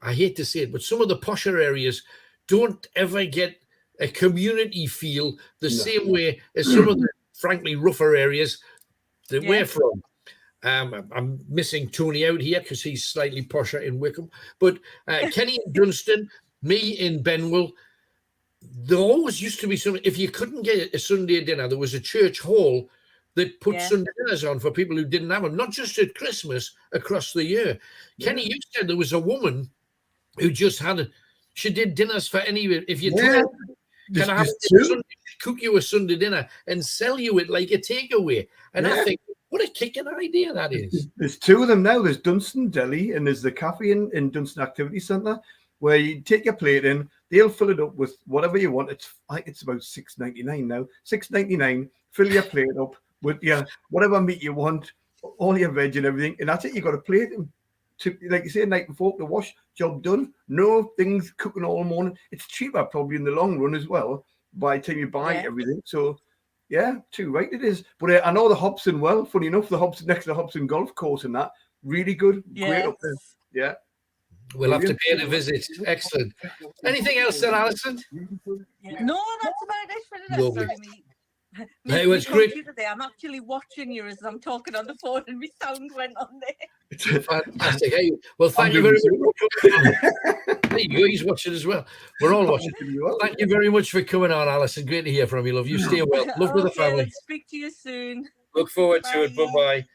I hate to say it, but some of the posher areas don't ever get a community feel the same way as some of the, frankly, rougher areas that we're from. I'm missing Tony out here because he's slightly posher in Wickham. But Kenny in Dunstan, me in Benwell, there always used to be something. If you couldn't get a Sunday dinner, there was a church hall that put Sunday dinners on for people who didn't have them, not just at Christmas, across the year. Kenny, you said there was a woman who just she did dinners for any, if you told can I have Sunday, cook you a Sunday dinner and sell you it like a takeaway. And I think, what a kicking idea that is. There's 2 of them now. There's Dunstan Deli and there's the cafe in Dunstan Activity Centre, where you take your plate in, they'll fill it up with whatever you want. I think it's about $6.99 now. $6.99, fill your plate up with whatever meat you want, all your veg and everything, and that's it. You got a plate. like you say, night before to wash, job done. No things cooking all morning. It's cheaper probably in the long run as well by the time you buy everything. So yeah, too right it is. But I know the Hobson well. Funny enough, the Hobson next to the Hobson golf course and that really good, great up there. Yeah. We'll have to pay it a visit. Excellent. Anything else then, Alison? No, that's about it for today. Lovely. Sorry, me. Hey, it was great. Today. I'm actually watching you as I'm talking on the phone, and my sound went on there. Fantastic. Hey, well, thank you very much for coming on. There you go. He's watching as well. We're all watching. Thank you very much for coming on, Alison. Great to hear from you, love. You stay well. Love with the family. Let's speak to you soon. Look forward to it. Bye-bye.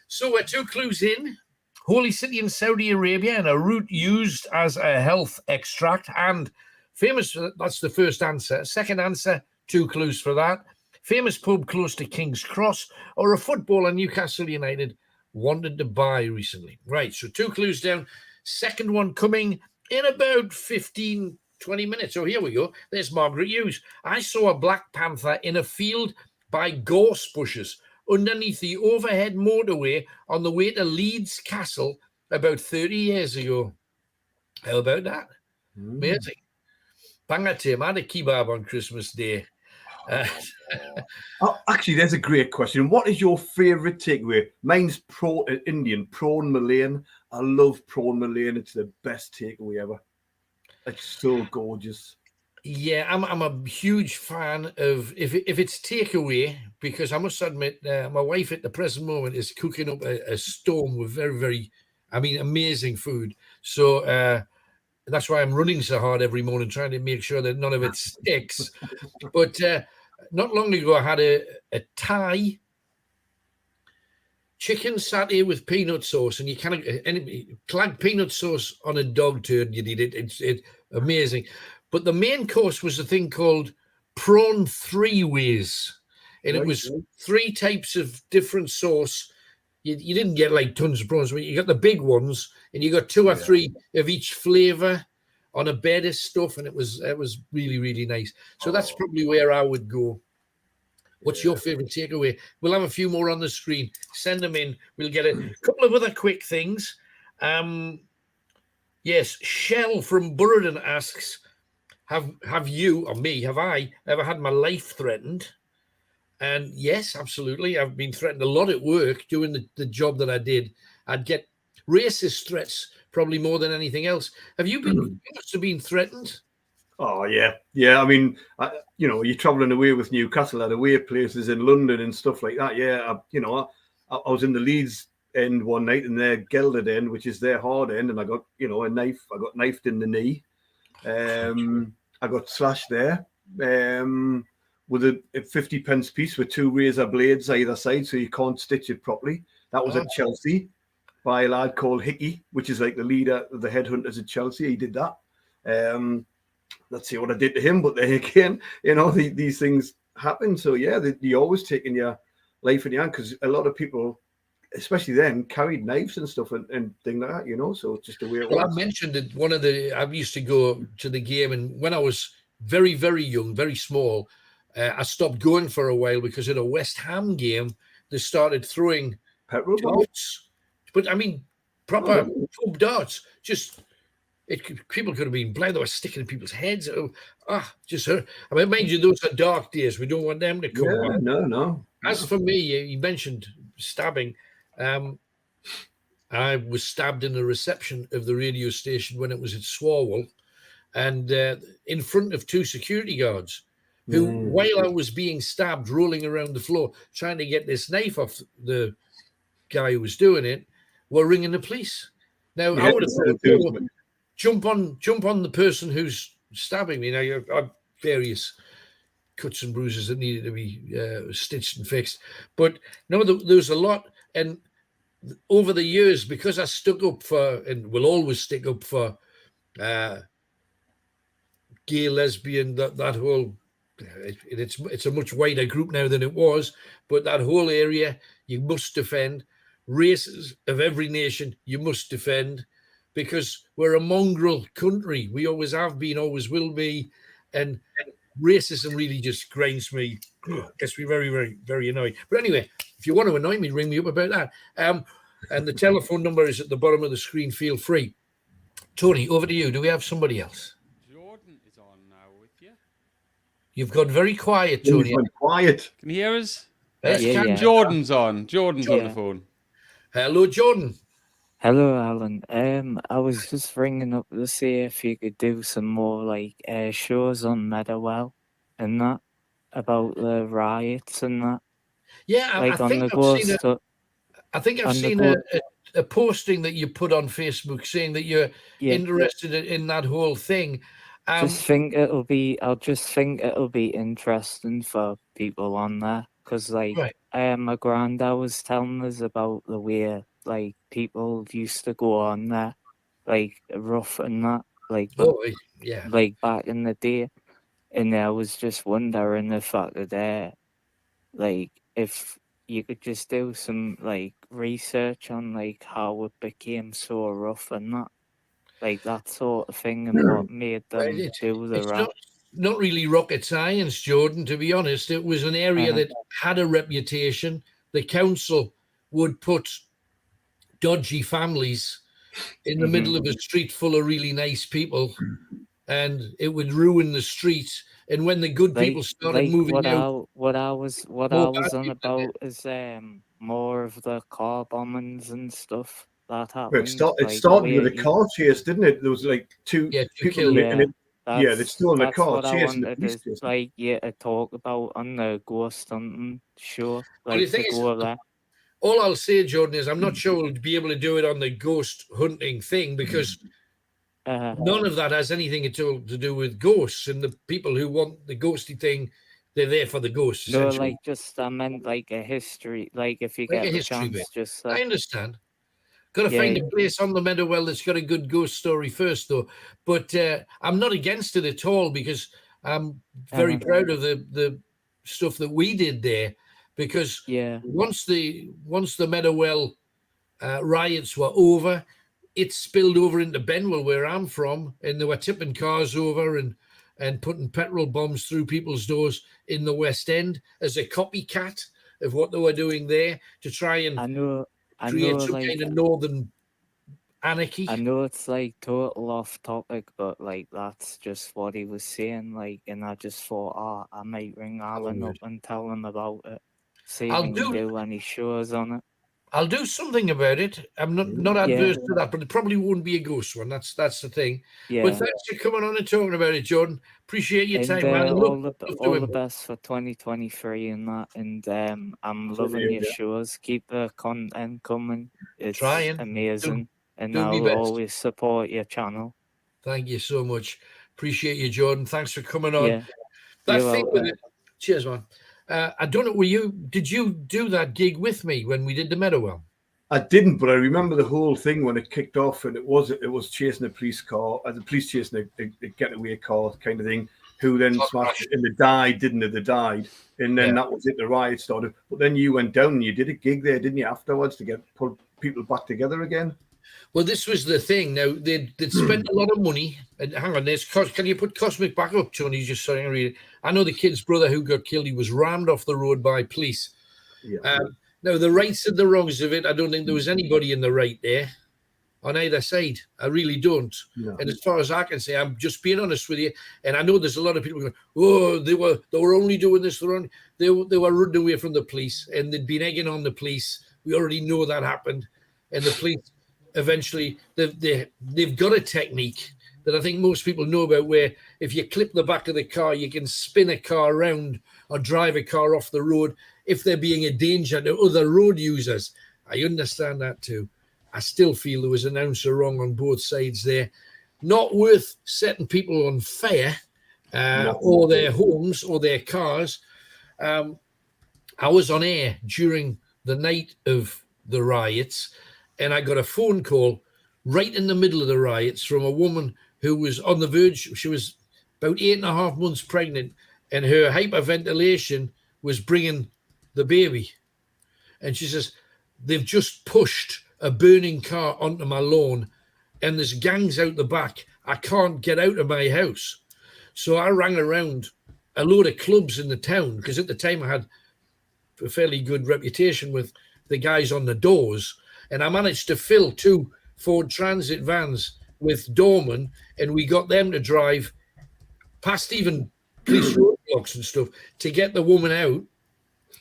So we're 2 clues in. Holy city in Saudi Arabia and a root used as a health extract. And famous, that's the first answer. Second answer, 2 clues for that. Famous pub close to King's Cross, or a footballer Newcastle United wanted to buy recently. Right, so 2 clues down. Second one coming in about 15, 20 minutes. Oh, here we go. There's Margaret Hughes. I saw a black panther in a field by gorse bushes underneath the overhead motorway on the way to Leeds Castle about 30 years ago. How about that? Amazing. Banger Tim, I had a kebab on Christmas Day. Actually, there's a great question. What is your favourite takeaway? Mine's Indian prawn Malayan. I love prawn Malayan. It's the best takeaway ever. It's so gorgeous. Yeah, I'm a huge fan of if it's takeaway, because I must admit, my wife at the present moment is cooking up a storm with very, very, amazing food. So that's why I'm running so hard every morning, trying to make sure that none of it sticks. But not long ago, I had a Thai chicken satay with peanut sauce, and you kind of clag peanut sauce on a dog turd. You did it. It's amazing. But the main course was a thing called prawn 3 ways, and it was 3 types of different sauce. You didn't get like tons of prawns, but you got the big ones, and you got 2 or 3 of each flavor on a bed of stuff, and it was really, really nice. So that's probably where I would go. What's your favorite takeaway? We'll have a few more on the screen. Send them in. We'll get a couple of other quick things. Yes, Shell from Burradon asks, have you or me, have I ever had my life threatened? And yes, absolutely. I've been threatened a lot at work doing the job that I did. I'd get racist threats probably more than anything else. Have you been? You must have been threatened. Oh yeah. I mean, you're traveling away with Newcastle at away places in London and stuff like that. Yeah, I was in the Leeds end one night and their gelded end, which is their hard end, and I got a knife. I got knifed in the knee. I got slashed there with a 50p piece with 2 razor blades either side, so you can't stitch it properly. That was at Chelsea by a lad called Hickey, which is like the leader of the headhunters at Chelsea. He did that. Let's see what I did to him, but then again, these things happen. So yeah, you're always taking your life in your hand, because a lot of people, especially then, carried knives and stuff and things like that, so it's just the way it was. I mentioned that I used to go to the game, and when I was very, very young, very small, I stopped going for a while because at a West Ham game, they started throwing darts. But I mean, proper pub darts. People could have been blind. They were sticking in people's heads. Just hurt. I mean, mind you, those are dark days. We don't want them to come back. No. As for me, you mentioned stabbing. I was stabbed in the reception of the radio station when it was at Swarwell, and in front of 2 security guards who, while I was being stabbed, rolling around the floor, trying to get this knife off the guy who was doing it, were ringing the police. Now, I would have thought, jump on the person who's stabbing me. Now, you have various cuts and bruises that needed to be stitched and fixed. But no, there was a lot. And over the years, because I stuck up for, and will always stick up for, gay, lesbian, that whole, it's a much wider group now than it was, but that whole area you must defend. Races of every nation you must defend, because we're a mongrel country. We always have been, always will be, and racism really just grinds me. Gets me very, very, very annoyed. But anyway, if you want to annoy me, ring me up about that. And the telephone number is at the bottom of the screen. Feel free. Tony, over to you. Do we have somebody else? Jordan is on now with you. You've got very quiet, Tony. Went quiet. Can you hear us? Yes, Yeah. Jordan's on. Jordan's on the phone. Hello, Jordan. Hello, Alan. I was just ringing up to see if you could do some more like shows on Meadowell and that about the riots and that. Yeah, Like I on think the I've ghost. seen I think I've on the seen go- a posting that you put on Facebook saying that you're Yeah. interested in that whole thing. I just think it'll be interesting for people on there because like Right. my granddad was telling us about the way like people used to go on there like rough and that like yeah. like back in the day, and I was just wondering if I could like if you could just do some like research on like how it became so rough and that. Like that sort of thing, and what made them do the It's rap. not really rocket science, Jordan, to be honest. It was an area that had a reputation. The council would put dodgy families in the middle of a street full of really nice people, and it would ruin the street. And when the good people started moving out, what I was on about is more of the car bombings and stuff that happened. It started with a car chase, didn't it? There was like two people killed. They stole in the car what I chasing the wanted police is station. to talk about on the ghost hunting show. Well, the thing is, all I'll say, Jordan, is I'm not sure we'll be able to do it on the ghost hunting thing because none of that has anything at all to do with ghosts. And the people who want the ghosty thing, they're there for the ghosts. No, like I meant like a history. Like if you get a chance, bit. just I understand. Got to find a place on the Meadowell that's got a good ghost story first, though. But I'm not against it at all because I'm very proud of the stuff that we did there. Because once the Meadowell riots were over, it spilled over into Benwell, where I'm from, and they were tipping cars over and putting petrol bombs through people's doors in the West End as a copycat of what they were doing there to try and create some kind of northern anarchy. I know it's like total off topic, but like that's just what he was saying. Like, and I just thought, I might ring Alan up and tell him about it. See if he can do any shows on it. I'll do something about it. I'm not adverse to that, but it probably won't be a ghost one. That's the thing. Yeah. But thanks for coming on and talking about it, Jordan. Appreciate your time, man. All the best for 2023 and that. And I'm loving your shows. Keep the content coming. It's amazing. And I'll always support your channel. Thank you so much. Appreciate you, Jordan. Thanks for coming on. Yeah. That thing with it. Cheers, man. I don't know. Did you do that gig with me when we did the Meadowell? I didn't, but I remember the whole thing when it kicked off, and it was chasing a police car, the police chasing a getaway car kind of thing. Who then smashed it, and they died, and then that was it. The riot started, but then you went down and you did a gig there, didn't you? Afterwards to put people back together again. Well, this was the thing. Now they'd spent a lot of money. And hang on, can you put Cosmic back up, Tony? Just so I can read it. I know the kid's brother who got killed. He was rammed off the road by police. Yeah. Now the rights and the wrongs of it. I don't think there was anybody in the right there on either side. I really don't. No. And as far as I can say, I'm just being honest with you. And I know there's a lot of people going, "Oh, they were only doing this. They were running away from the police, and they'd been egging on the police. We already know that happened, and the police." Eventually, they've got a technique that I think most people know about, where if you clip the back of the car, you can spin a car around or drive a car off the road if they're being a danger to other road users. I understand that too. I still feel there was an ounce of wrong on both sides there. Not worth setting people on fire or their homes or their cars. I was on air during the night of the riots, and I got a phone call right in the middle of the riots from a woman who was on the verge. She was about 8.5 months pregnant, and her hyperventilation was bringing the baby. And she says, they've just pushed a burning car onto my lawn, and there's gangs out the back. I can't get out of my house. So I rang around a load of clubs in the town, because at the time I had a fairly good reputation with the guys on the doors. and I managed to fill 2 Ford Transit vans with doormen, and we got them to drive past even police roadblocks and stuff to get the woman out.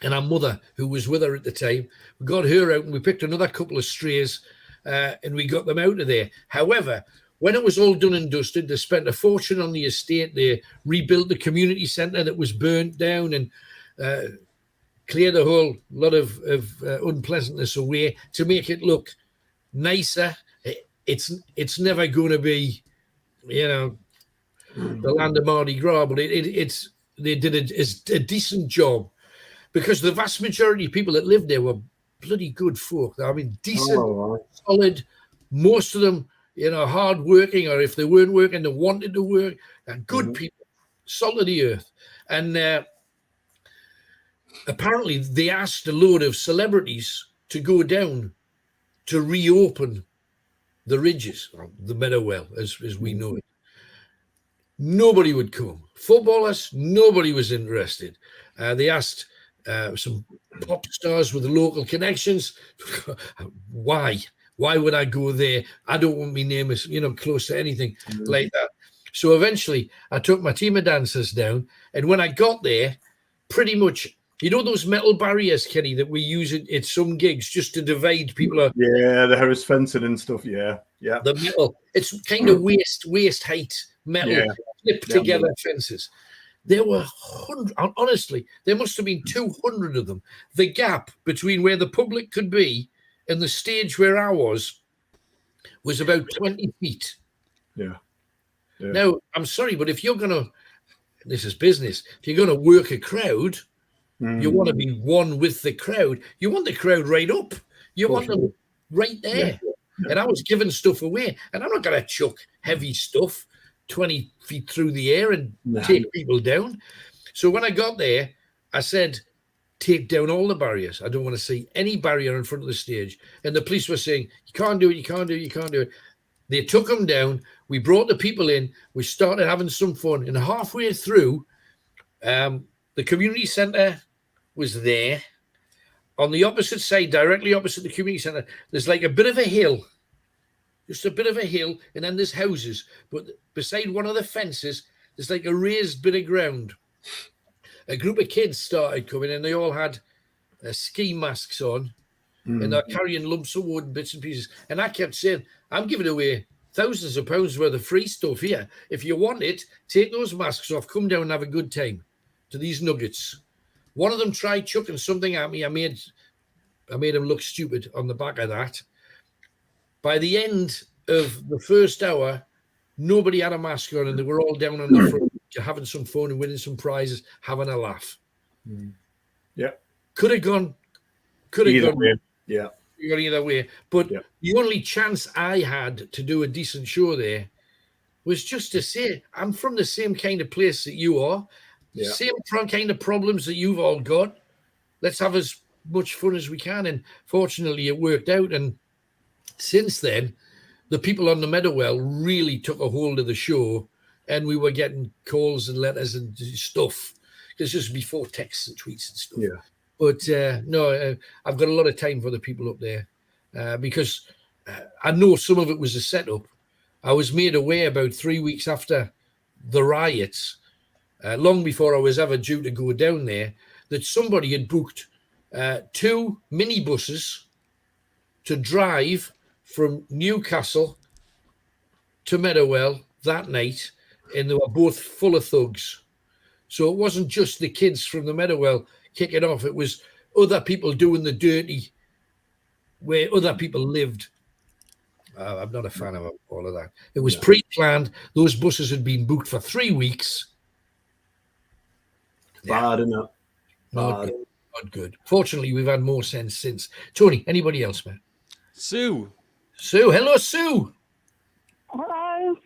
And our mother, who was with her at the time, we got her out and we picked another couple of strays and we got them out of there. However, when it was all done and dusted, they spent a fortune on the estate. They rebuilt the community centre that was burnt down and cleared a whole lot of unpleasantness away to make it look nicer. It's never going to be, the land of Mardi Gras, but they did a decent job, because the vast majority of people that lived there were bloody good folk. I mean, decent, solid. Most of them, hard working, or if they weren't working, they wanted to work. And good people, salt of the earth. And apparently, they asked a load of celebrities to go down to reopen the ridges, or the Meadowell, as we know it. Nobody would come. Footballers, nobody was interested. They asked some pop stars with local connections. Why? Why would I go there? I don't want my name as close to anything like that. So eventually, I took my team of dancers down, and when I got there, pretty much, those metal barriers, Kenny, that we use at some gigs just to divide people. Yeah, the Harris fencing and stuff. Yeah. The metal. It's kind of waist height metal, clipped together fences. There were honestly, there must have been 200 of them. The gap between where the public could be and the stage where I was about 20 feet. Yeah. Now, I'm sorry, but if you're going to, this is business, if you're going to work a crowd, you want to be one with the crowd. You want the crowd right up. You want them right there. Yeah. And I was giving stuff away, and I'm not going to chuck heavy stuff 20 feet through the air and take people down. So when I got there, I said, take down all the barriers. I don't want to see any barrier in front of the stage. And the police were saying, you can't do it, you can't do it, you can't do it. They took them down. We brought the people in. We started having some fun. And halfway through, the community centre was there. On the opposite side, directly opposite the community centre, there's like a bit of a hill. Just a bit of a hill, and then there's houses. But beside one of the fences, there's like a raised bit of ground. A group of kids started coming, and they all had ski masks on, and they're carrying lumps of wood, bits and pieces. And I kept saying, I'm giving away thousands of pounds worth of free stuff here. If you want it, take those masks off, come down and have a good time to these nuggets. One of them tried chucking something at me. I made him look stupid on the back of that. By the end of the first hour, nobody had a mask on, and they were all down on the front, having some fun and winning some prizes, having a laugh. Yeah. Could have gone. Way. Yeah. Either way. But the only chance I had to do a decent show there was just to say, I'm from the same kind of place that you are. Yeah. Same kind of problems that you've all got. Let's have as much fun as we can. And fortunately, it worked out. And since then, the people on the Meadowell really took a hold of the show, and we were getting calls and letters and stuff. This was before texts and tweets and stuff. Yeah. But I've got a lot of time for the people up there because I know some of it was a setup. I was made aware about 3 weeks after the riots, long before I was ever due to go down there, that somebody had booked 2 minibuses to drive from Newcastle to Meadowell that night, and they were both full of thugs. So it wasn't just the kids from the Meadowell kicking off. It was other people doing the dirty where other people lived. I'm not a fan of all of that. It was pre-planned. Those buses had been booked for 3 weeks. Bad enough. Not good. Fortunately, we've had more sense since. Tony, anybody else, man? Sue. Hello, Sue. Hello.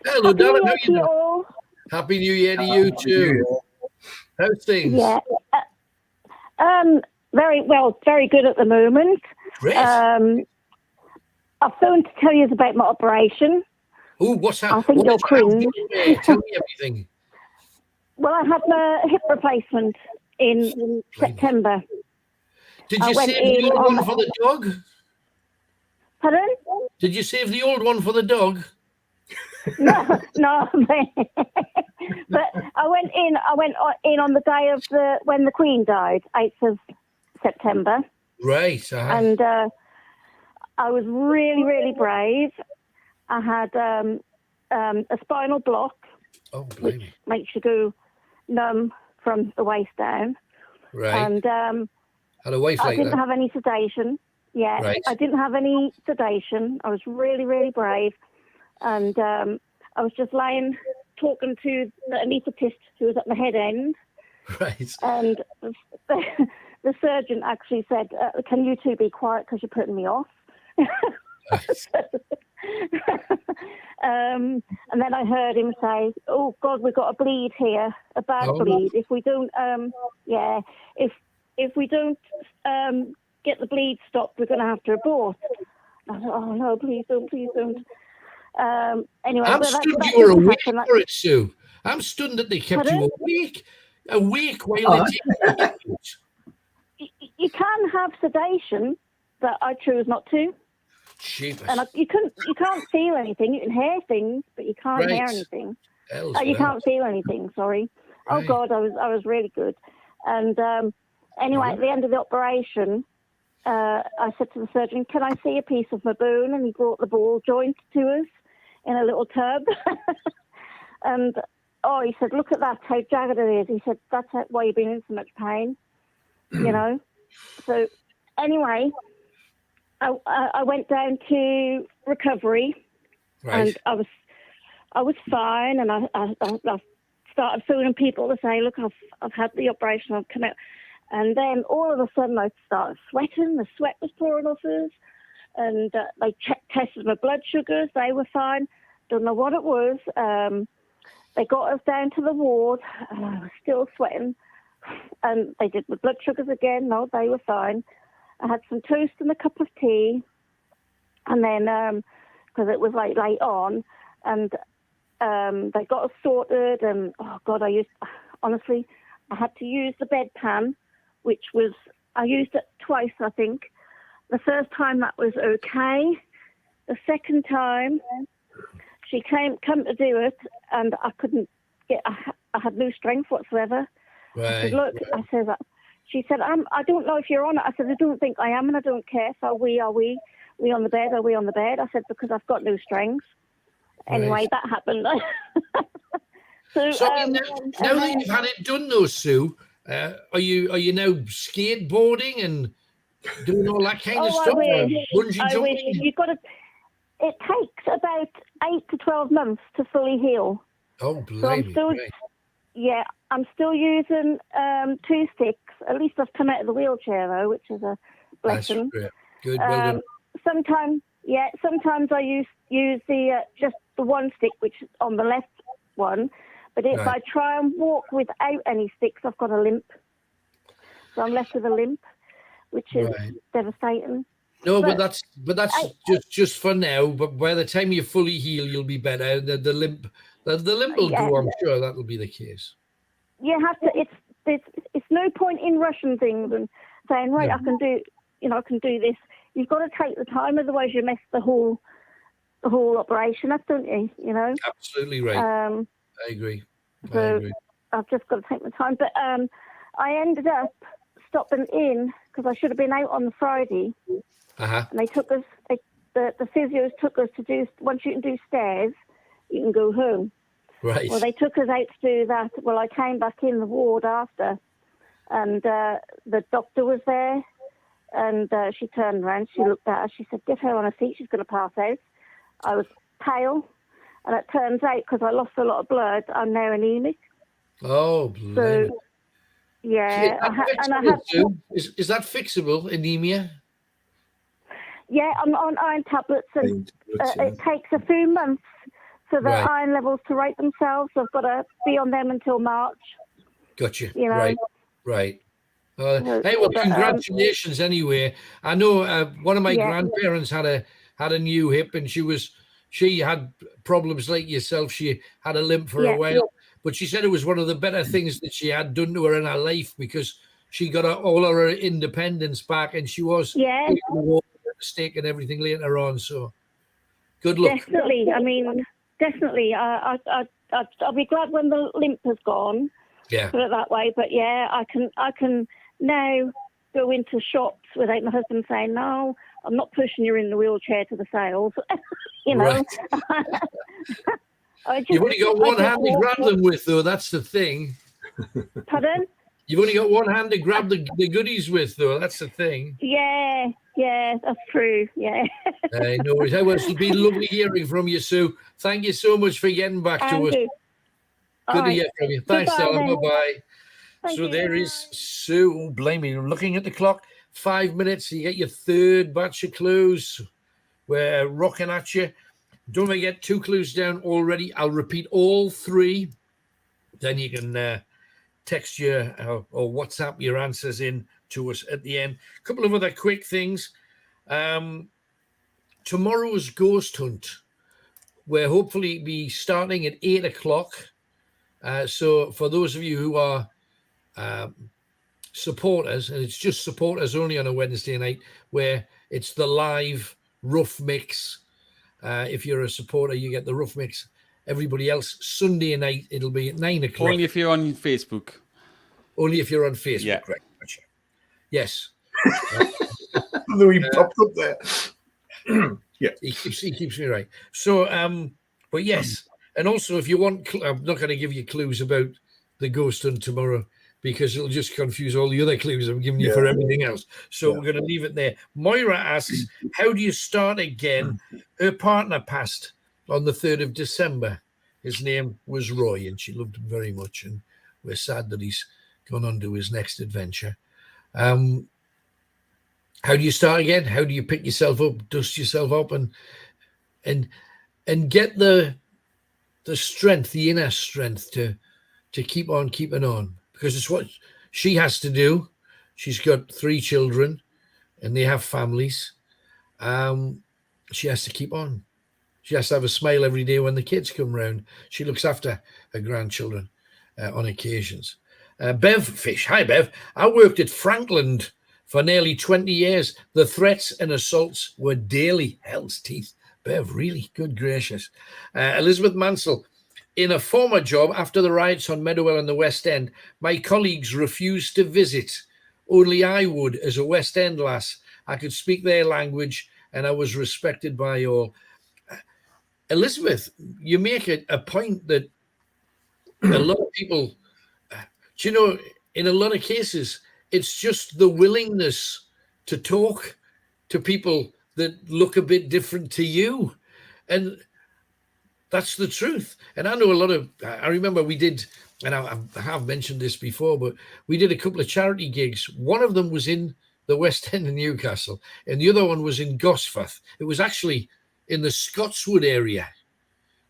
Hello, darling. How are you doing? All. Happy New Year to you too. How's things? Yeah. Very well, very good at the moment. Great. I phoned to tell you about my operation. Oh, what's happening? I think you'll cringe. Tell me everything. Well, I had my hip replacement in September. Did you say you were one for the dog? Pardon? Did you save the old one for the dog? No, no. But I went in on the day of when the Queen died, 8th of September. Right. And I was really, really brave. I had a spinal block, which makes you go numb from the waist down. Right. And had a wife I like didn't that. have any sedation. Yeah, Right. I didn't have any sedation. I was really, really brave. And I was just lying talking to the anaesthetist who was at my head end. Right. And the surgeon actually said, can you two be quiet because you're putting me off? And then I heard him say, oh, God, we've got a bleed here, a bad bleed. If we don't, if we don't get the bleed stopped, we're going to have to abort. I thought, oh, no, please don't, please don't. Anyway, I'm stunned you were awake for it, Sue. I'm stunned that they kept you awake while they take you. You can have sedation, but I choose not to. Jeepers. And you can't feel anything. You can hear things, but you can't hear anything. You can't feel anything. Sorry. Right. Oh God, I was really good. And anyway, at the end of the operation, I said to the surgeon, "Can I see a piece of my bone?" And he brought the ball joint to us in a little tub. And he said, "Look at that, how jagged it is." He said, "That's why you've been in so much pain." You know. So anyway, I went down to recovery, and I was fine, and I started phoning people to say, "Look, I've had the operation, I've come out," and then all of a sudden I started sweating. The sweat was pouring off us, and they tested my blood sugars. They were fine. Don't know what it was. They got us down to the ward, and I was still sweating. And they did my blood sugars again. No, they were fine. I had some toast and a cup of tea, and then because it was like late on, and they got us sorted. And oh God, I had to use the bedpan, which I used it twice, I think. The first time that was okay. The second time, she came to do it, and I couldn't get. I had no strength whatsoever. Right. I said, "Look," I said. She said, I don't know if you're on it. I said, "I don't think I am, and I don't care. So are we on the bed? Are we on the bed?" I said, "Because I've got no strength." Anyway, that happened. So now that you've had it done, though, Sue, are you now skateboarding and doing all that kind of stuff? Bungee jumping? You've got to. It takes about 8 to 12 months to fully heal. Oh, blimey! So I'm still using 2 sticks. At least I've come out of the wheelchair, though, which is a blessing. That's great. Good. Well done. Sometimes I use the just the 1 stick, which is on the left one. But if I try and walk without any sticks, I've got a limp. So I'm left with a limp, which is devastating. No, but that's just for now. But by the time you fully heal, you'll be better. The limp will go. I'm sure that'll be the case. You have to. It's no point in rushing things and saying, right, I can do this. You've got to take the time, otherwise you mess the whole operation up, don't you? You know. Absolutely right. I agree. I've just got to take my time. But I ended up stopping in because I should have been out on the Friday. And they took us. The physios took us to do. Once you can do stairs, you can go home. Right. Well, they took us out to do that. Well, I came back in the ward after, and the doctor was there, and she turned around, she looked at us, she said, "Get her on her feet, she's going to pass out." I was pale, and it turns out, because I lost a lot of blood, I'm now anemic. Oh, so, yeah. Is that fixable, anemia? Yeah, I'm on iron tablets, and it takes a few months for the iron levels to rate themselves. So I've got to be on them until March. Gotcha. You know? Right. Hey, well, congratulations anyway. I know one of my grandparents had a new hip, and she had problems like yourself. She had a limp for a while, but she said it was one of the better things that she had done to her in her life, because she got all her independence back, and she was mistake and everything later on. So good luck. Definitely. I mean, definitely. I'll be glad when the limp has gone. Yeah. Put it that way. But yeah, I can now go into shops without my husband saying, no, I'm not pushing you in the wheelchair to the sales. You know. Right. You've only got one hand to grab them with, though. That's the thing. Pardon? You've only got one hand to grab the goodies with, though. That's the thing. Yeah, that's true. Yeah. No worries. Well, it's been lovely hearing from you, Sue. Thank you so much for getting back to us. Good to hear from you. Thanks, Stella. Bye-bye. So there is Sue. Oh, blame me. I'm looking at the clock. 5 minutes. You get your third batch of clues. We're rocking at you. Don't forget 2 clues down already. I'll repeat all 3. Then you can text your or WhatsApp your answers in to us at the end. A couple of other quick things. Tomorrow's ghost hunt. We'll hopefully be starting at 8 o'clock. So for those of you who are supporters, and it's just supporters only on a Wednesday night, where it's the live rough mix. If you're a supporter, you get the rough mix. Everybody else, Sunday night, it'll be at 9 o'clock. Only if you're on Facebook. Only if you're on Facebook, yeah. Correct. Yes. Although he popped up there. Yeah. He keeps me right. So, but yes. And also, if you want, I'm not going to give you clues about the ghost hunt tomorrow, because it'll just confuse all the other clues I'm giving you for everything else. So we're going to leave it there. Moira asks, how do you start again? Her partner passed on the 3rd of December. His name was Roy, and she loved him very much. And we're sad that he's gone on to his next adventure. How do you start again? How do you pick yourself up, dust yourself up, and get the strength, the inner strength to keep on keeping on? Because it's what she has to do. She's got 3 children and they have families. She has to keep on. She has to have a smile every day when the kids come round. She looks after her grandchildren on occasions. Bev Fish. Hi, Bev. I worked at Franklin for nearly 20 years. The threats and assaults were daily. Hell's teeth. Bev, really? Good gracious. Elizabeth Mansell. In a former job, after the riots on Meadowell and the West End, my colleagues refused to visit. Only I would, as a West End lass. I could speak their language and I was respected by all. Elizabeth, you make a point that a lot of people, do you know, in a lot of cases, it's just the willingness to talk to people that look a bit different to you. And that's the truth. And I know I remember we did, and I have mentioned this before, but we did a couple of charity gigs. One of them was in the West End in Newcastle, and the other one was in Gosforth. It was actually in the Scotswood area.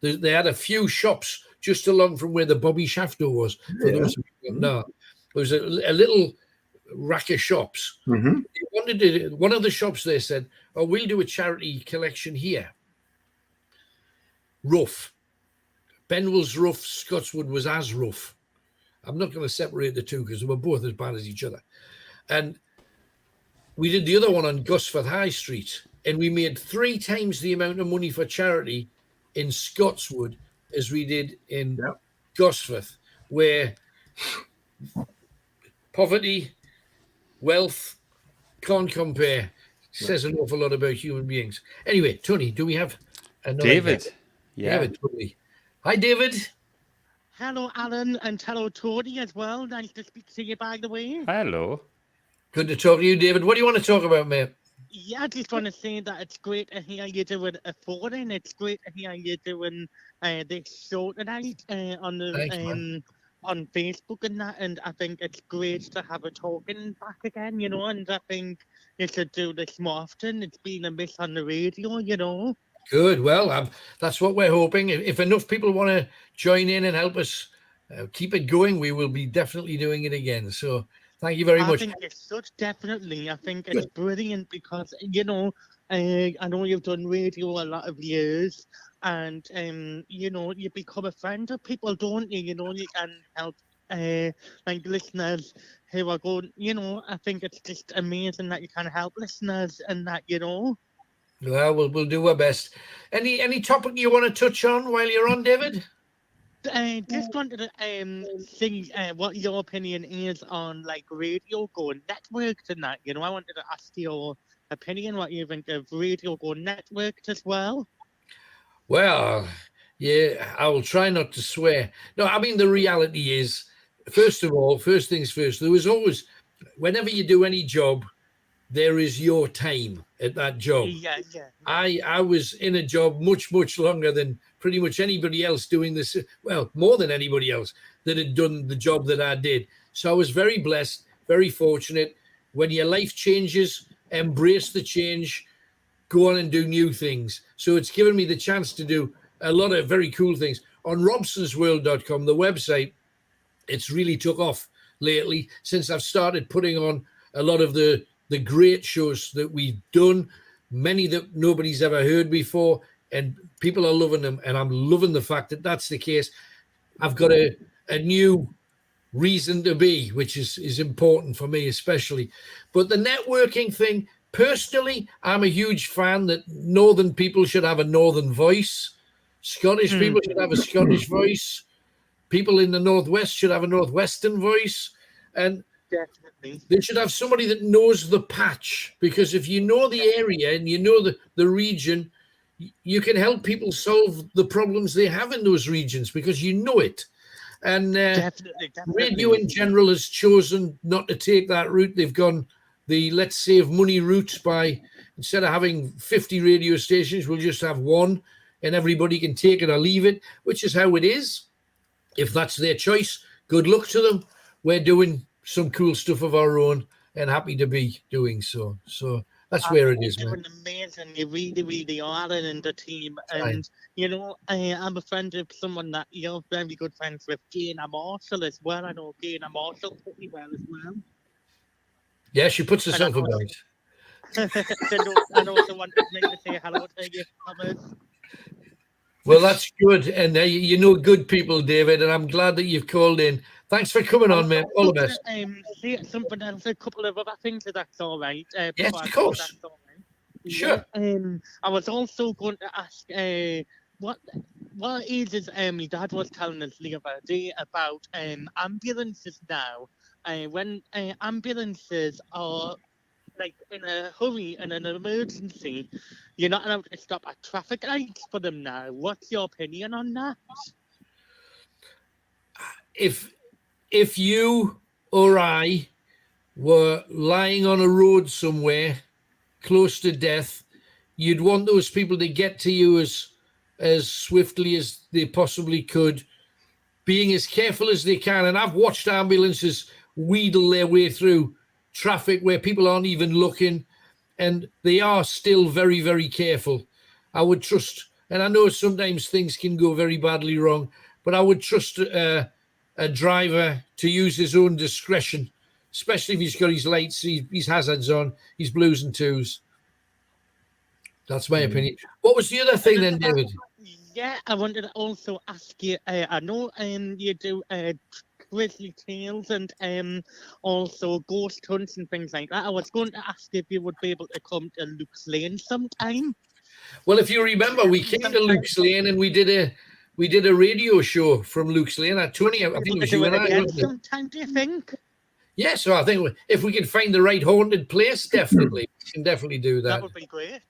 They had a few shops just along from where the Bobby Shafto was. For those who don't know, there was a little rack of shops. Mm-hmm. One of the shops there said, "Oh, we'll do a charity collection here." Rough. Benwell's rough, Scotswood was as rough. I'm not going to separate the two because they were both as bad as each other. And we did the other one on Gosforth High Street, and we made 3 times the amount of money for charity in Scotswood as we did in Gosforth, where poverty, wealth can't compare. Says an awful lot about human beings. Anyway, Tony, do we have another David? guest? Yeah. David, Tony. Hi, David. Hello, Alan, and hello, Tony, as well. Nice to speak to you, by the way. Hello. Good to talk to you, David. What do you want to talk about, mate? Yeah, I just want to say that it's great to hear you doing a foreign. It's great to hear you doing this show tonight on the on Facebook and that. And I think it's great to have a talking back again, you know. And I think you should do this more often. It's been a miss on the radio, you know. Good. Well, that's what we're hoping. If enough people want to join in and help us keep it going, we will be definitely doing it again. So thank you very much. I think it's such definitely. I think it's brilliant because, you know, I know you've done radio a lot of years and, you know, you become a friend of people, don't you? You know, you can help like listeners who are going, I think it's just amazing that you can help listeners and that, Well, we'll do our best. Any topic you want to touch on while you're on, David? Just wanted to see what your opinion is on like radio going networked and that. I wanted to ask your opinion, what you think of radio going networked as well. Well, yeah, I will try not to swear. No, I mean the reality is, first things first. There was always, whenever you do any job, there is your time at that job. Yeah. I was in a job much longer than pretty much anybody else doing this. Well, more than anybody else that had done the job that I did. So I was very blessed, very fortunate. When your life changes, embrace the change, go on and do new things. So it's given me the chance to do a lot of very cool things. On robsonsworld.com, the website, it's really took off lately since I've started putting on a lot of the great shows that we've done, many that nobody's ever heard before, and people are loving them. And I'm loving the fact that that's the case. I've got a new reason to be, which is important for me especially. But the networking thing, personally, I'm a huge fan that Northern people should have a Northern voice. Scottish people should have a Scottish voice. People in the Northwest should have a Northwestern voice. And definitely they should have somebody that knows the patch, because if you know the area and you know the region, you can help people solve the problems they have in those regions because you know it. And definitely. Radio in general has chosen not to take that route. They've gone the let's save money route by, instead of having 50 radio stations, we'll just have one and everybody can take it or leave it, which is how it is. If that's their choice, good luck to them. We're doing some cool stuff of our own and happy to be doing so. So that's where it is, man. You're doing amazing. You really are in the team. And, I'm a friend of someone that you're very good friends with, Gaina Marshall as well. I know Gaina Marshall pretty well as well. Yeah, she puts herself about. I know someone wanted me to say hello to you, Thomas. Well, that's good. And you know good people, David, and I'm glad that you've called in. Thanks for coming on, man. All the best. Say something else, a couple of other things, if that's all right. Yes, of course. Sure. Yeah, I was also going to ask what is my dad was telling us the other day about ambulances now. When ambulances are like in a hurry and an emergency, you're not allowed to stop at traffic lights for them now. What's your opinion on that? If you or I were lying on a road somewhere close to death, you'd want those people to get to you as swiftly as they possibly could, being as careful as they can. And I've watched ambulances wheedle their way through traffic where people aren't even looking, and they are still very, very careful. I would trust, and I know sometimes things can go very badly wrong, but I would trust a driver to use his own discretion, especially if he's got his lights, his hazards on, his blues and twos. That's my opinion. What was the other thing then, David? Yeah, I wanted to also ask you, I know you do grizzly tales and also ghost hunts and things like that. I was going to ask if you would be able to come to Luke's Lane sometime. Well, if you remember, we came to Luke's Lane and we did a radio show from Luke's Lane. Tony, I think it was you and I. Sometime, do you think? Yeah, so I think if we can find the right haunted place, definitely. We can definitely do that. That would be great.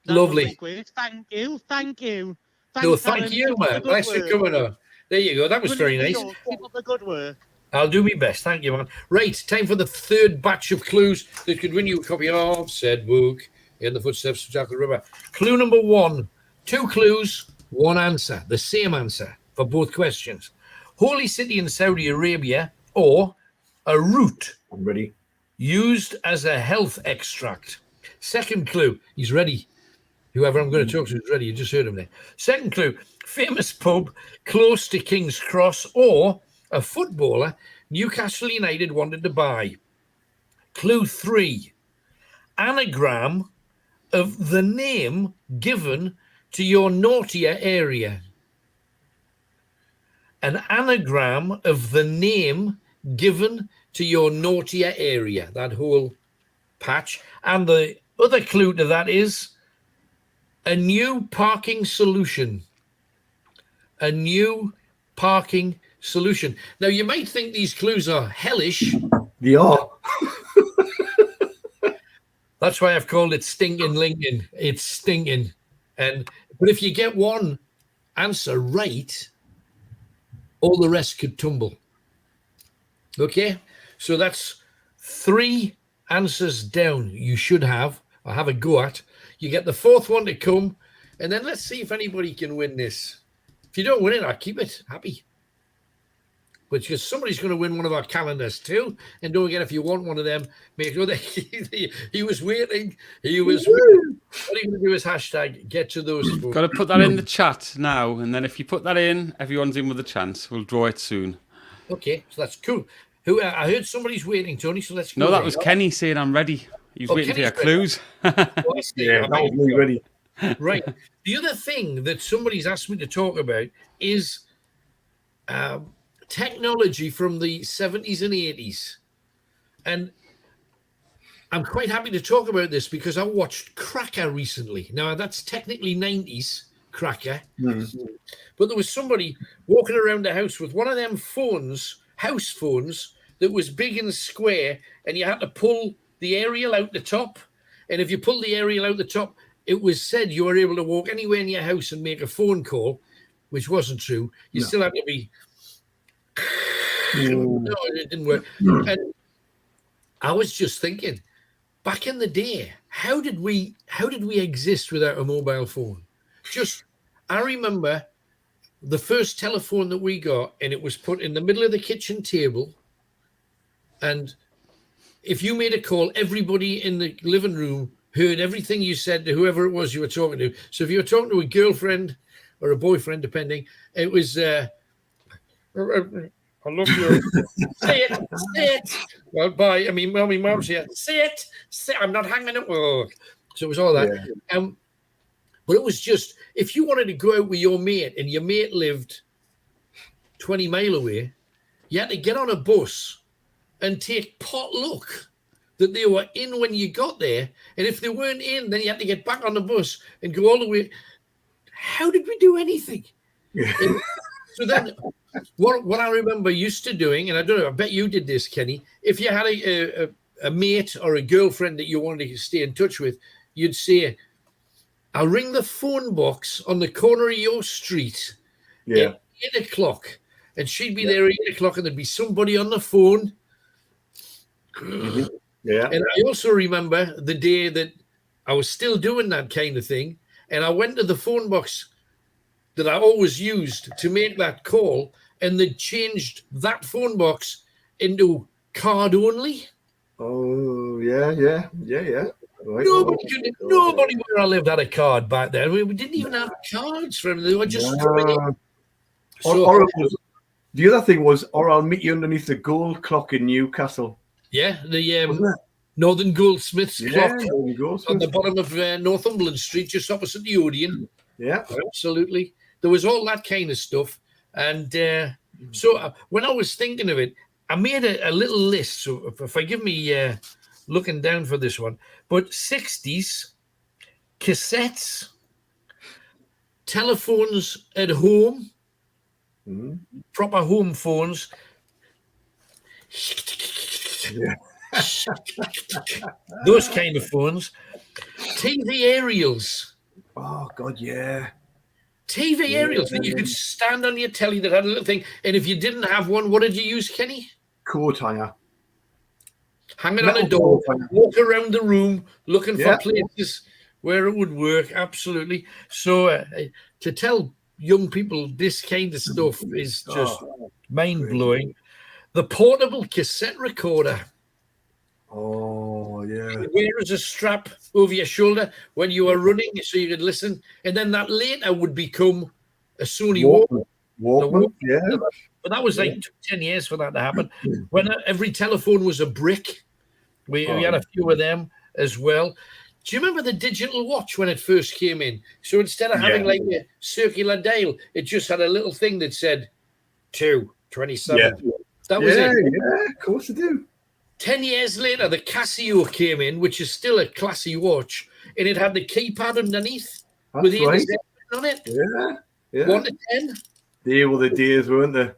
Lovely. Would be great. Thank you. Thank you, man. Thanks for coming on. There you go. That was very nice. Keep up the good work. I'll do my best. Thank you, man. Right, time for the third batch of clues that could win you a copy of said book, In the Footsteps of Jack the Ripper. Clue number 1. 2 clues, 1 answer. The same answer for both questions. Holy city in Saudi Arabia, or a root. I'm ready. Used as a health extract. Second clue. He's ready. Whoever I'm going to talk to is ready. You just heard him there. Second clue. Famous pub close to King's Cross, or a footballer Newcastle United wanted to buy. Clue 3. Anagram of the name given to your naughtier area. An anagram of the name given to your naughtier area, that whole patch. And the other clue to that is a new parking solution. A new parking solution. Now, you might think these clues are hellish. They are. That's why I've called it Stinking Lincoln. It's stinking. But if you get one answer right, all the rest could tumble. Okay? So that's 3 answers down you should have, or have a go at. You get the 4th one to come, and then let's see if anybody can win this. If you don't win it, I'll keep it. Happy. But because somebody's going to win one of our calendars too. And don't forget, if you want one of them, make sure that he was waiting. He was waiting. What are you going to do is hashtag get to those folks. Got to put that in the chat now. And then if you put that in, everyone's in with a chance. We'll draw it soon. Okay, so that's cool. I heard somebody's waiting, Tony, so let's go. No, that was Kenny saying I'm ready. He was waiting for your clues. Yeah, that was me ready. Right. The other thing that somebody's asked me to talk about is technology from the 70s and 80s. And I'm quite happy to talk about this because I watched Cracker recently. Now, that's technically 90s Cracker. Mm-hmm. But there was somebody walking around the house with one of them phones, house phones, that was big and square, and you had to pull the aerial out the top. And if you pull the aerial out the top, it was said you were able to walk anywhere in your house and make a phone call, which wasn't true. You still had to be... No, it didn't work. And I was just thinking, back in the day, how did we exist without a mobile phone? I remember the first telephone that we got, and it was put in the middle of the kitchen table, and if you made a call, everybody in the living room heard everything you said to whoever it was you were talking to. So if you were talking to a girlfriend or a boyfriend, depending, it was I love you. Say it. Well, bye. I mean, my mom's here. Say it. I'm not hanging up. Oh. So it was all that. Yeah. But it was just, if you wanted to go out with your mate and your mate lived 20 miles away, you had to get on a bus and take potluck that they were in when you got there. And if they weren't in, then you had to get back on the bus and go all the way. How did we do anything? So then what I remember used to doing, and I don't know, I bet you did this, Kenny, if you had a mate or a girlfriend that you wanted to stay in touch with, you'd say, I'll ring the phone box on the corner of your street at 8 o'clock. And she'd be there at 8 o'clock and there'd be somebody on the phone. Mm-hmm. Yeah. And I also remember the day that I was still doing that kind of thing. And I went to the phone box that I always used to make that call, and they changed that phone box into card only. Oh, yeah. Right. Nobody where I lived had a card back then. We didn't even have cards for them. They were just the other thing was, or I'll meet you underneath the gold clock in Newcastle. Yeah, the Northern Goldsmiths clock on the bottom of Northumberland Street, just opposite the Odeon. Yeah, absolutely. There was all that kind of stuff. And so when I was thinking of it, I made a little list. So forgive me looking down for this one. But 60s, cassettes, telephones at home, proper home phones. Yeah. Those kind of phones. TV aerials. Oh, God, yeah. TV aerials that you could stand on your telly that had a little thing. And if you didn't have one, what did you use, Kenny? Coat hanger. Hang it on a door, walk around the room looking for places where it would work. Absolutely. So to tell young people this kind of stuff is just mind-blowing. The portable cassette recorder. Oh, yeah. You wear as a strap over your shoulder when you were running so you could listen. And then that later would become a Sony Walkman. Yeah. But that was like 10 years for that to happen. When every telephone was a brick, we had a few of them as well. Do you remember the digital watch when it first came in? So instead of having like a circular dial, it just had a little thing that said 2:27. That was it. Yeah, of course I do. 10 years later, the Casio came in, which is still a classy watch, and it had the keypad underneath with the intercept on it. Yeah. 1 to 10. They were the days, weren't they?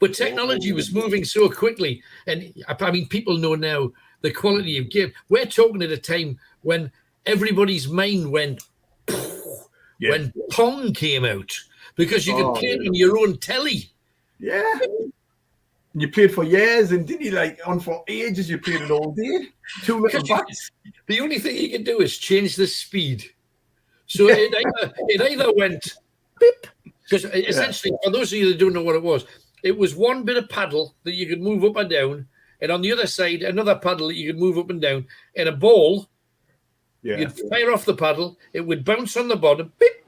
But technology was moving so quickly. And I mean, people know now the quality of game. We're talking at a time when everybody's mind went when Pong came out, because you could play it on your own telly. Yeah. You played for years, and didn't you, like, on for ages? You played it all day. 2 little bats. The only thing you can do is change the speed. So it either went beep, because essentially, for those of you that don't know what it was one bit of paddle that you could move up and down, and on the other side, another paddle that you could move up and down, and a ball. Yeah. You'd fire off the paddle, it would bounce on the bottom, beep,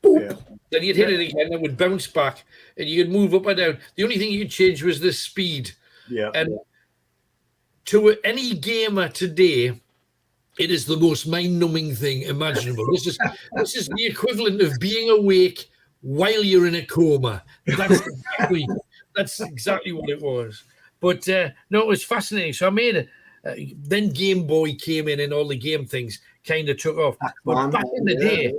boop. Yeah. Then you'd hit it again, it would bounce back, and you could move up and down. The only thing you could change was the speed. Yeah. And to any gamer today, it is the most mind-numbing thing imaginable. This is the equivalent of being awake while you're in a coma. That's exactly what it was. But no, it was fascinating. So I made then Game Boy came in, and all the game things kind of took off. But back in the day,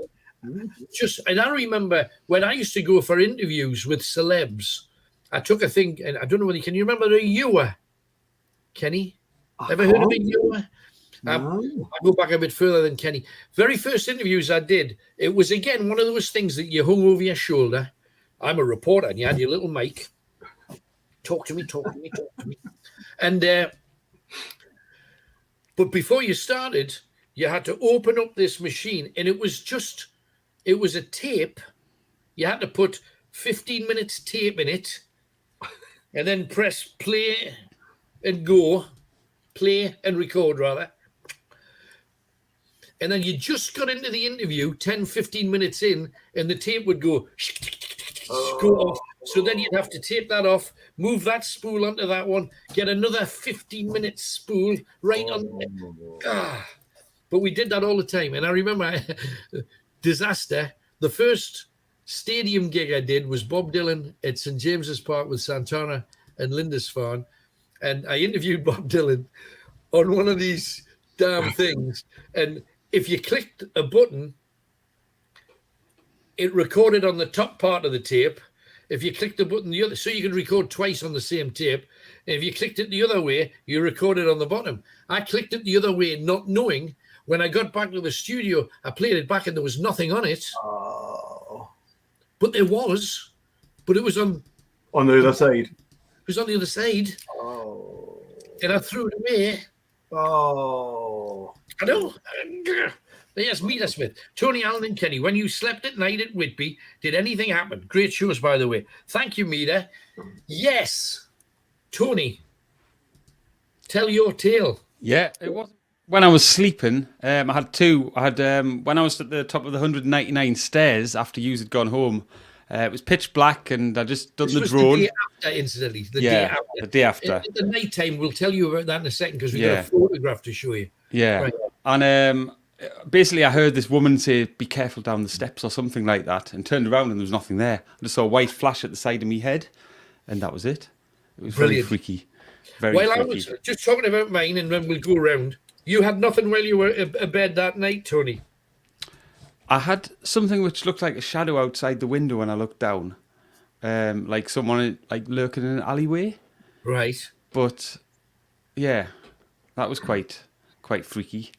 and I remember when I used to go for interviews with celebs, I took a thing, and I don't know whether can you remember a Ewer, Kenny? Ever heard of a Ewer? No. I go back a bit further than Kenny. Very first interviews I did, it was again one of those things that you hung over your shoulder. I'm a reporter, and you had your little mic. Talk to me. And but before you started, you had to open up this machine, and it was a tape. You had to put 15 minutes tape in it, and then press play and record rather. And then you just got into the interview 10, 15 minutes in, and the tape would go off. So then you'd have to tape that off, move that spool onto that one, get another 15-minute spool right on. But we did that all the time. And I remember disaster. The first stadium gig I did was Bob Dylan at St. James's Park with Santana and Lindisfarne. And I interviewed Bob Dylan on one of these damn things. And if you clicked a button, it recorded on the top part of the tape. If you clicked the button the other, so you could record twice on the same tape. And if you clicked it the other way, you recorded on the bottom. I clicked it the other way, not knowing. When I got back to the studio, I played it back and there was nothing on it. Oh. But there was. But it was on the other side. It was on the other side. Oh. And I threw it away. Oh. I know. Yes, Meter Smith. Tony Allen and Kenny, when you slept at night at Whitby, did anything happen? Great shows, by the way. Thank you, Meter. Yes. Tony, tell your tale. Yeah, it was. When I was sleeping, I had two. When I was at the top of the 199 stairs after you had gone home, it was pitch black, and I just done the drone. The day after, incidentally. The day after. At the night time, we'll tell you about that in a second, because we've got a photograph to show you. Yeah. Right. And basically, I heard this woman say, "Be careful down the steps," or something like that, and turned around and there was nothing there. I just saw a white flash at the side of my head, and that was it. It was very freaky. Very freaky. I was just talking about mine, and then we'll go around. You had nothing while you were abed that night, Tony? I had something which looked like a shadow outside the window when I looked down, like someone like lurking in an alleyway. Right. But yeah, that was quite freaky.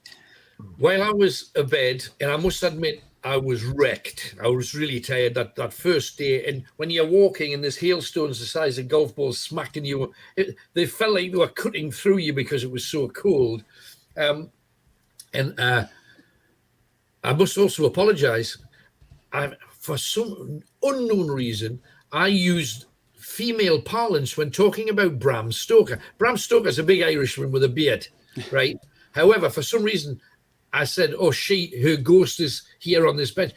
While I was abed, and I must admit, I was wrecked. I was really tired that first day. And when you're walking and there's hailstones the size of golf balls smacking you, they felt like they were cutting through you because it was so cold. And I must also apologise. For some unknown reason, I used female parlance when talking about Bram Stoker. Bram Stoker's a big Irishman with a beard, right? However, for some reason, I said, "Oh, her ghost is here on this bench."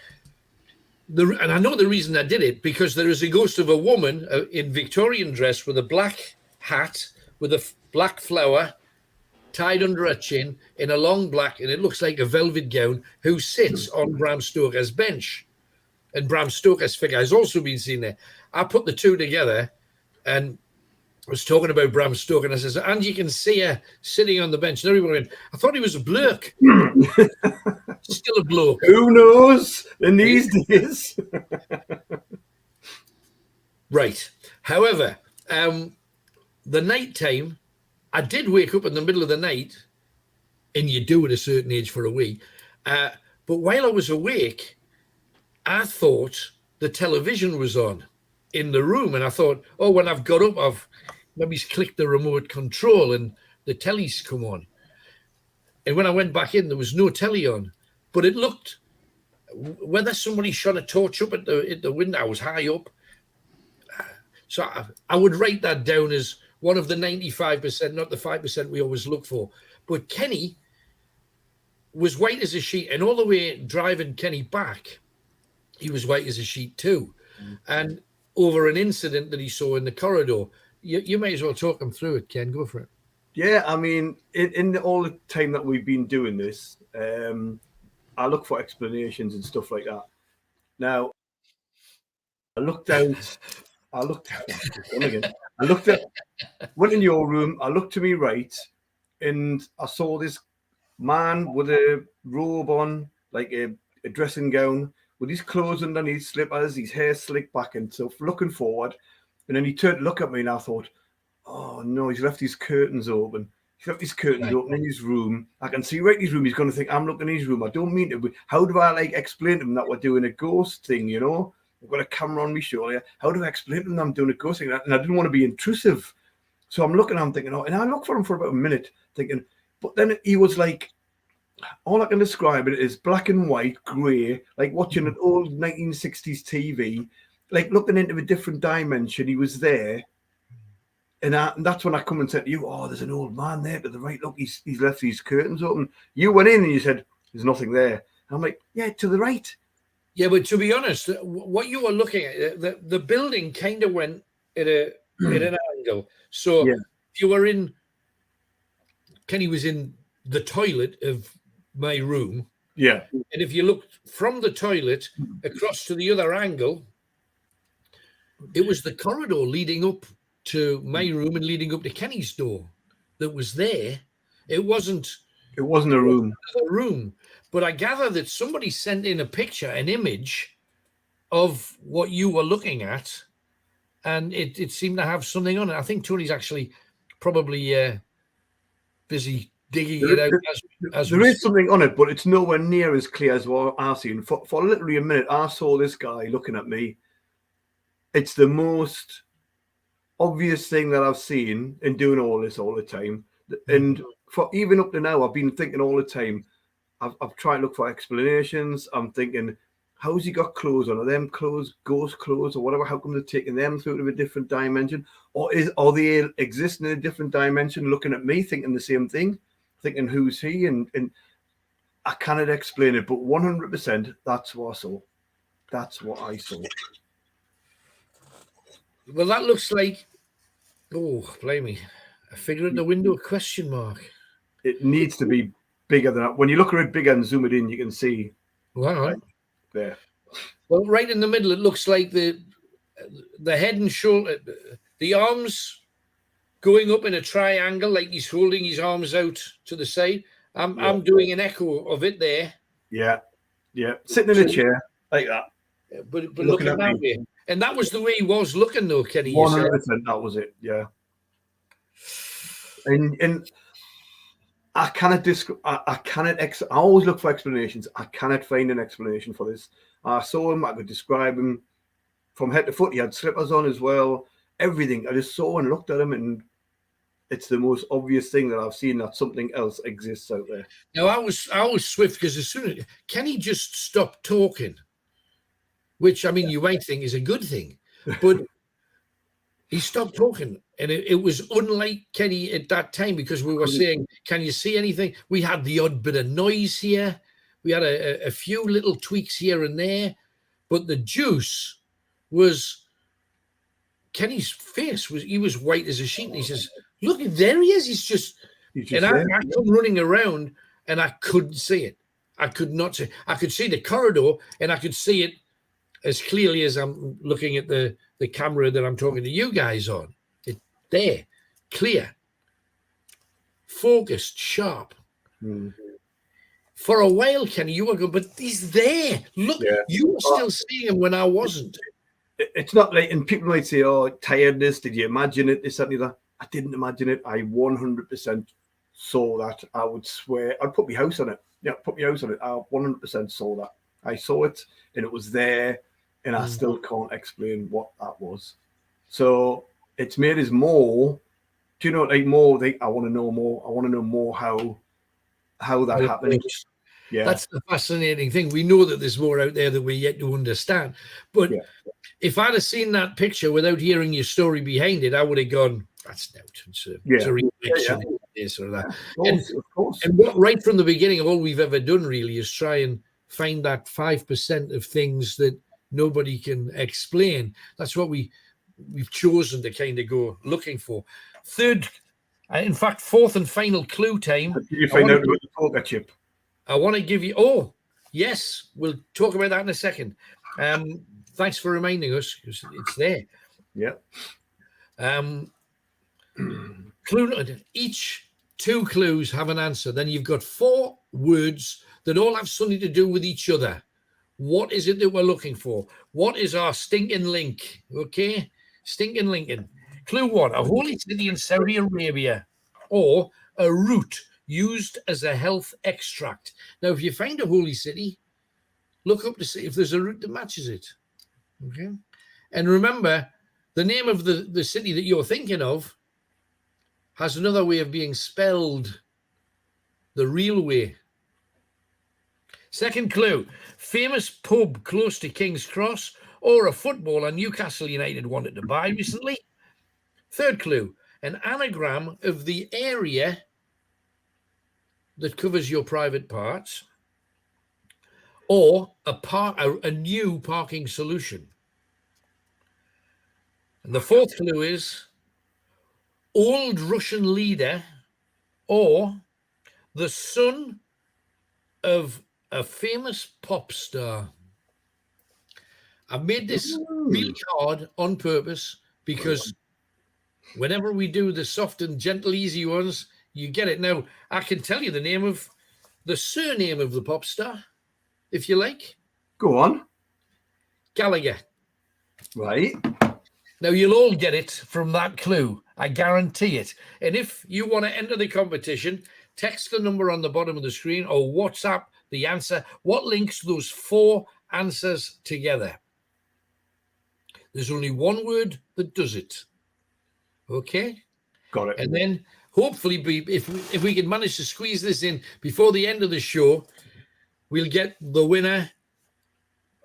And I know the reason I did it, because there is a ghost of a woman in Victorian dress with a black hat with a black flower tied under her chin in a long black, and it looks like a velvet gown, who sits on Bram Stoker's bench. And Bram Stoker's figure has also been seen there. I put the two together, and I was talking about Bram Stoker, and I says, and you can see her sitting on the bench. And everyone went, I thought he was a bloke. Still a bloke. Who knows in these days? Right. However, the night time, I did wake up in the middle of the night, and you do at a certain age for a wee. But while I was awake, I thought the television was on in the room. And I thought, oh, when I've got up, I've maybe clicked the remote control and the telly's come on. And when I went back in, there was no telly on. But it looked, whether somebody shone a torch up at the window, I was high up. So I would write that down as one of the 95%, not the 5% we always look for. But Kenny was white as a sheet. And all the way driving Kenny back, he was white as a sheet too. And over an incident that he saw in the corridor, you may as well talk him through it, Ken. Go for it. Yeah, I mean, in all the time that we've been doing this, I look for explanations and stuff like that. Now, went in your room, I looked to me right, and I saw this man with a robe on, like a dressing gown, with his clothes underneath, slippers, his hair slicked back and stuff, looking forward. And then he turned to look at me, and I thought, oh no, he's left his curtains open. He's left his curtains open in his room. I can see right in his room. He's going to think I'm looking in his room. I don't mean to. How do I explain to him that we're doing a ghost thing? You know, I've got a camera on me shoulder. How do I explain to him that I'm doing a ghost thing? And I didn't want to be intrusive, so I'm looking. I'm thinking, oh, and I looked for him for about a minute, thinking. But then he was like, all I can describe it is black and white, grey, like watching an old 1960s TV, like looking into a different dimension. He was there. And that's when I come and said to you, oh, there's an old man there to the right. Look, he's left these curtains open. You went in and you said, there's nothing there. And I'm like, yeah, to the right. Yeah, but to be honest, what you were looking at, the building kind of went at an angle. So if you were in, Kenny was in the toilet of my room. Yeah. And if you looked from the toilet across to the other angle, it was the corridor leading up to my room and leading up to Kenny's door that was there. It wasn't a room. But I gather that somebody sent in a picture, an image of what you were looking at, and it seemed to have something on it. I think Tony's actually probably busy digging it out. There is something on it, but it's nowhere near as clear as what I've seen. For literally a minute, I saw this guy looking at me. It's the most obvious thing that I've seen in doing all this all the time. And for even up to now, I've been thinking all the time, I've tried to look for explanations. I'm thinking, how's he got clothes on? Are them clothes ghost clothes or whatever? How come they're taking them through to a different dimension? Or are they existing in a different dimension, looking at me, thinking the same thing, thinking who's he? And I cannot explain it, but 100%, that's what I saw. That's what I saw. Well, that looks like, oh, blimey, a figure in the window, question mark. It needs to be bigger than that. When you look at it bigger and zoom it in, you can see. Well, right. There. Well, right in the middle, it looks like the head and shoulder, the arms going up in a triangle, like he's holding his arms out to the side. I'm doing an echo of it there. Yeah. Sitting in a chair like that. But looking at that way. And that was the way he was looking, though, Kenny. 100%, that was it, yeah. And I cannot I always look for explanations. I cannot find an explanation for this. I saw him, I could describe him from head to foot. He had slippers on as well, everything. I just saw and looked at him, and it's the most obvious thing that I've seen, that something else exists out there. Now, I was swift, because as soon as Kenny just stopped talking, which, I mean, you might think is a good thing, but he stopped talking. And it was unlike Kenny at that time, because we were saying, can you see anything? We had the odd bit of noise here. We had a few little tweaks here and there. But the juice was, Kenny's face he was white as a sheet. And he says, look, there he is. He's just and I come running around, and I couldn't see it. I could not see. I could see the corridor, and I could see it as clearly as I'm looking at the camera that I'm talking to you guys on. there, clear, focused, sharp. For a while, Kenny, you were going, but he's there. Look, you were still seeing him when I wasn't. It's not like, and people might say, oh, tiredness, did you imagine it, this, that, and the other. I didn't imagine it. I 100% saw that. I would swear, I'd put my house on it. Yeah, put my house on it. I 100% saw that. I saw it, and it was there, and I still can't explain what that was. So it's made us more, do you know, like more, I want to know more. I want to know more how that happened. Yeah. That's the fascinating thing. We know that there's more out there that we're yet to understand. But if I'd have seen that picture without hearing your story behind it, I would have gone, that's no, it's a reaction this or that. Of course. And what, right from the beginning, all we've ever done really is try and find that 5% of things that nobody can explain. That's what we've chosen to kind of go looking for. Third, in fact, fourth and final clue time. Did you find out about the poker chip? I want to give you. Oh, yes, we'll talk about that in a second. Thanks for reminding us, because it's there. Yeah. Each 2 clues have an answer. Then you've got 4 words that all have something to do with each other. What is it that we're looking for? What is our stinking link? Okay, stinking linking. Clue 1: a holy city in Saudi Arabia, or a root used as a health extract. Now, if you find a holy city, look up to see if there's a root that matches it. Okay. And remember, the name of the city that you're thinking of has another way of being spelled the real way. Second clue: famous pub close to King's Cross, or a footballer Newcastle United wanted to buy recently. Third clue: an anagram of the area that covers your private parts, or a new parking solution. And the fourth clue is old Russian leader, or the son of a famous pop star. I've made this really hard on purpose because whenever we do the soft and gentle, easy ones, you get it. Now, I can tell you the surname of the pop star, if you like. Go on. Gallagher. Right. Now, you'll all get it from that clue. I guarantee it. And if you want to enter the competition, text the number on the bottom of the screen or WhatsApp the answer. What links those 4 answers together? There's only one word that does it. Okay? Got it. And then hopefully, if we can manage to squeeze this in before the end of the show, we'll get the winner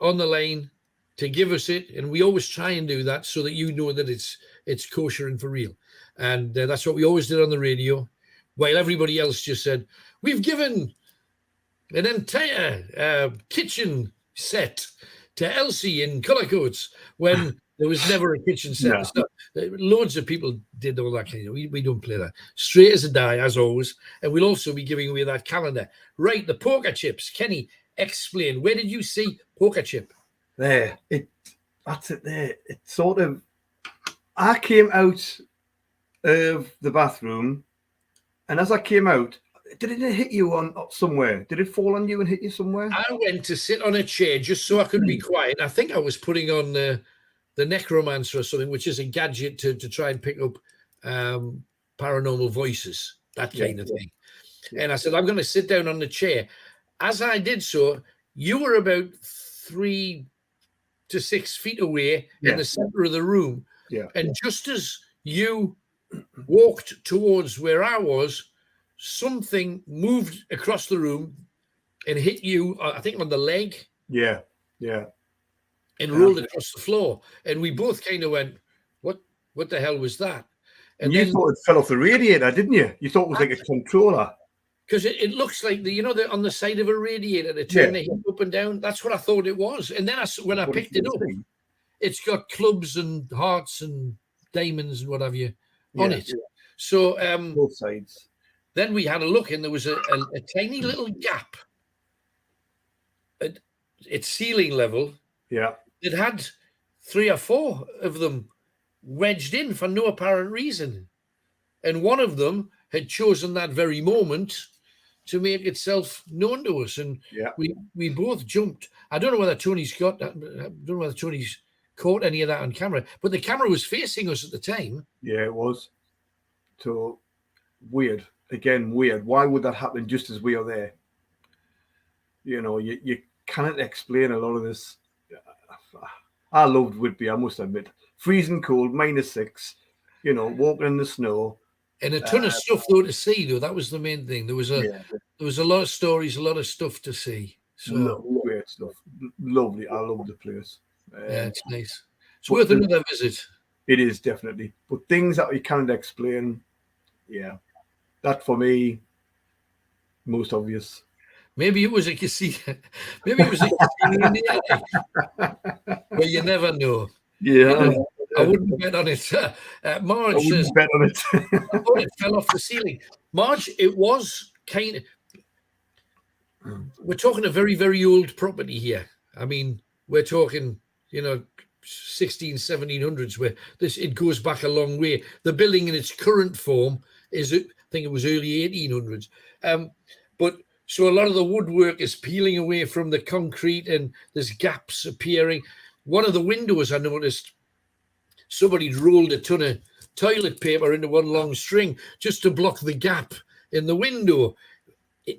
on the line to give us it. And we always try and do that so that you know that it's kosher and for real. And that's what we always did on the radio, while everybody else just said, we've given an entire kitchen set to Elsie in colour coats, when there was never a kitchen set. No. So, loads of people did all that kind of. We don't play that. Straight as a die, as always. And we'll also be giving away that calendar. Right, the poker chips. Kenny, explain. Where did you see poker chip? There. That's it there. It's sort of... I came out of the bathroom, and as I came out, did it hit you on somewhere? Did it fall on you and hit you somewhere? I went to sit on a chair just so I could be quiet. I think I was putting on the Necromancer or something, which is a gadget to try and pick up paranormal voices, that kind of thing. And I said, I'm going to sit down on the chair. As I did so, you were about 3 to 6 feet away in the center of the room. Yeah. And just as you walked towards where I was, something moved across the room and hit you, I think, on the leg. Yeah. And rolled across the floor. And we both kind of went, what the hell was that? And you thought it fell off the radiator, didn't you? You thought it was like a controller. Because it looks like on the side of a radiator, they turn the heat up and down. That's what I thought it was. And then when I picked it up, it's got clubs and hearts and diamonds and what have you on it. So both sides. Then we had a look, and there was a tiny little gap at its ceiling level. Yeah. It had 3 or 4 of them wedged in for no apparent reason. And one of them had chosen that very moment to make itself known to us. And we both jumped. I don't know whether Tony's caught any of that on camera, but the camera was facing us at the time. Yeah, it was. So weird. Again, weird. Why would that happen just as we are there? You know, you cannot explain a lot of this. I loved Whitby, I must admit. Freezing cold, -6, you know, walking in the snow. And a ton of stuff though to see, though. That was the main thing. There was a lot of stories, a lot of stuff to see. So great stuff. Lovely. I love the place. Yeah, it's nice. It's worth another visit. It is, definitely. But things that you can't explain, yeah. That for me, most obvious. Maybe it was a casino. Maybe it was a casino in the alley. Well, you never know. Yeah. I wouldn't bet on it. Marge says, bet on it. I thought it fell off the ceiling. Marge, it was kind of. We're talking a very, very old property here. I mean, we're talking, 16, 1700s, where it goes back a long way. The building in its current form is, I think it was early 1800s. But so a lot of the woodwork is peeling away from the concrete and there's gaps appearing. One of the windows, I noticed, somebody'd rolled a ton of toilet paper into one long string just to block the gap in the window.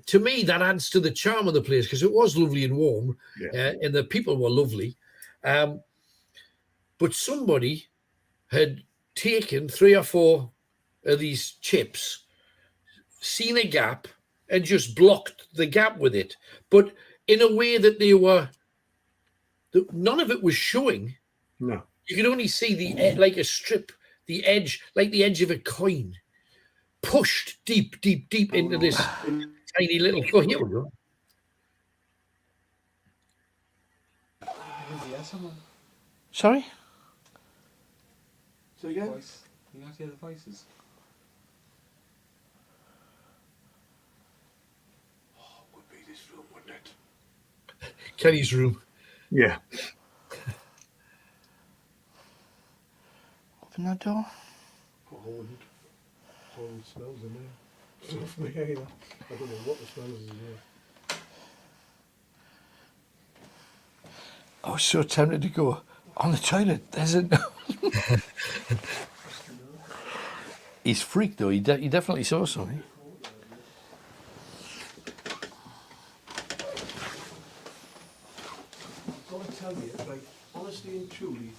To me, that adds to the charm of the place because it was lovely and warm, and the people were lovely. But somebody had taken 3 or 4 of these chips, seen a gap, and just blocked the gap with it. But in a way that none of it was showing. No. You could only see like a strip, the edge, like the edge of a coin, pushed deep, deep, deep into this tiny little. Oh, here we go. Sorry? So again? You have to hear the voices. Oh, would be this room, wouldn't it? Kenny's room. Yeah. Open that door. Horrid smells in there. It's not for me either. I don't know what the smell is in there. I was so tempted to go on the toilet. There's a. He's freaked though. He definitely saw something. I've got to tell you, like, honestly and truly,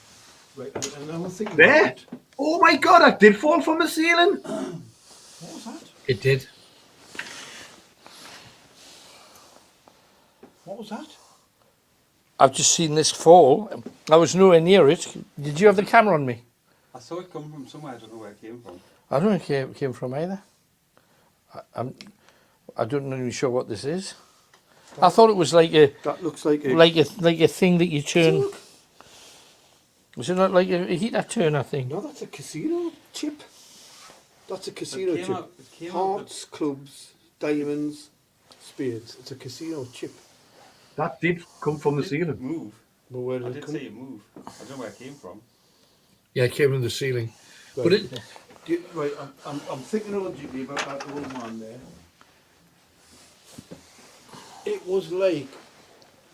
right, and I was thinking There? about it. Oh my God, that did fall from the ceiling. What was that? It did. What was that? I've just seen this fall. I was nowhere near it. Did you have the camera on me? I saw it come from somewhere. I don't know where it came from. I don't know where it came from either. I don't know even sure what this is. I thought it was like a. That looks like a. Like a thing that you turn. Was it not like a heater turner thing? No, that's a casino chip. That's a casino chip. Hearts, clubs, diamonds, spades. It's a casino chip. That did come from the ceiling. Move. But where did I it did come? see it move. I don't know where it came from. Yeah, it came from the ceiling. Right. But it. Right, I'm thinking logically about that old man there. It was like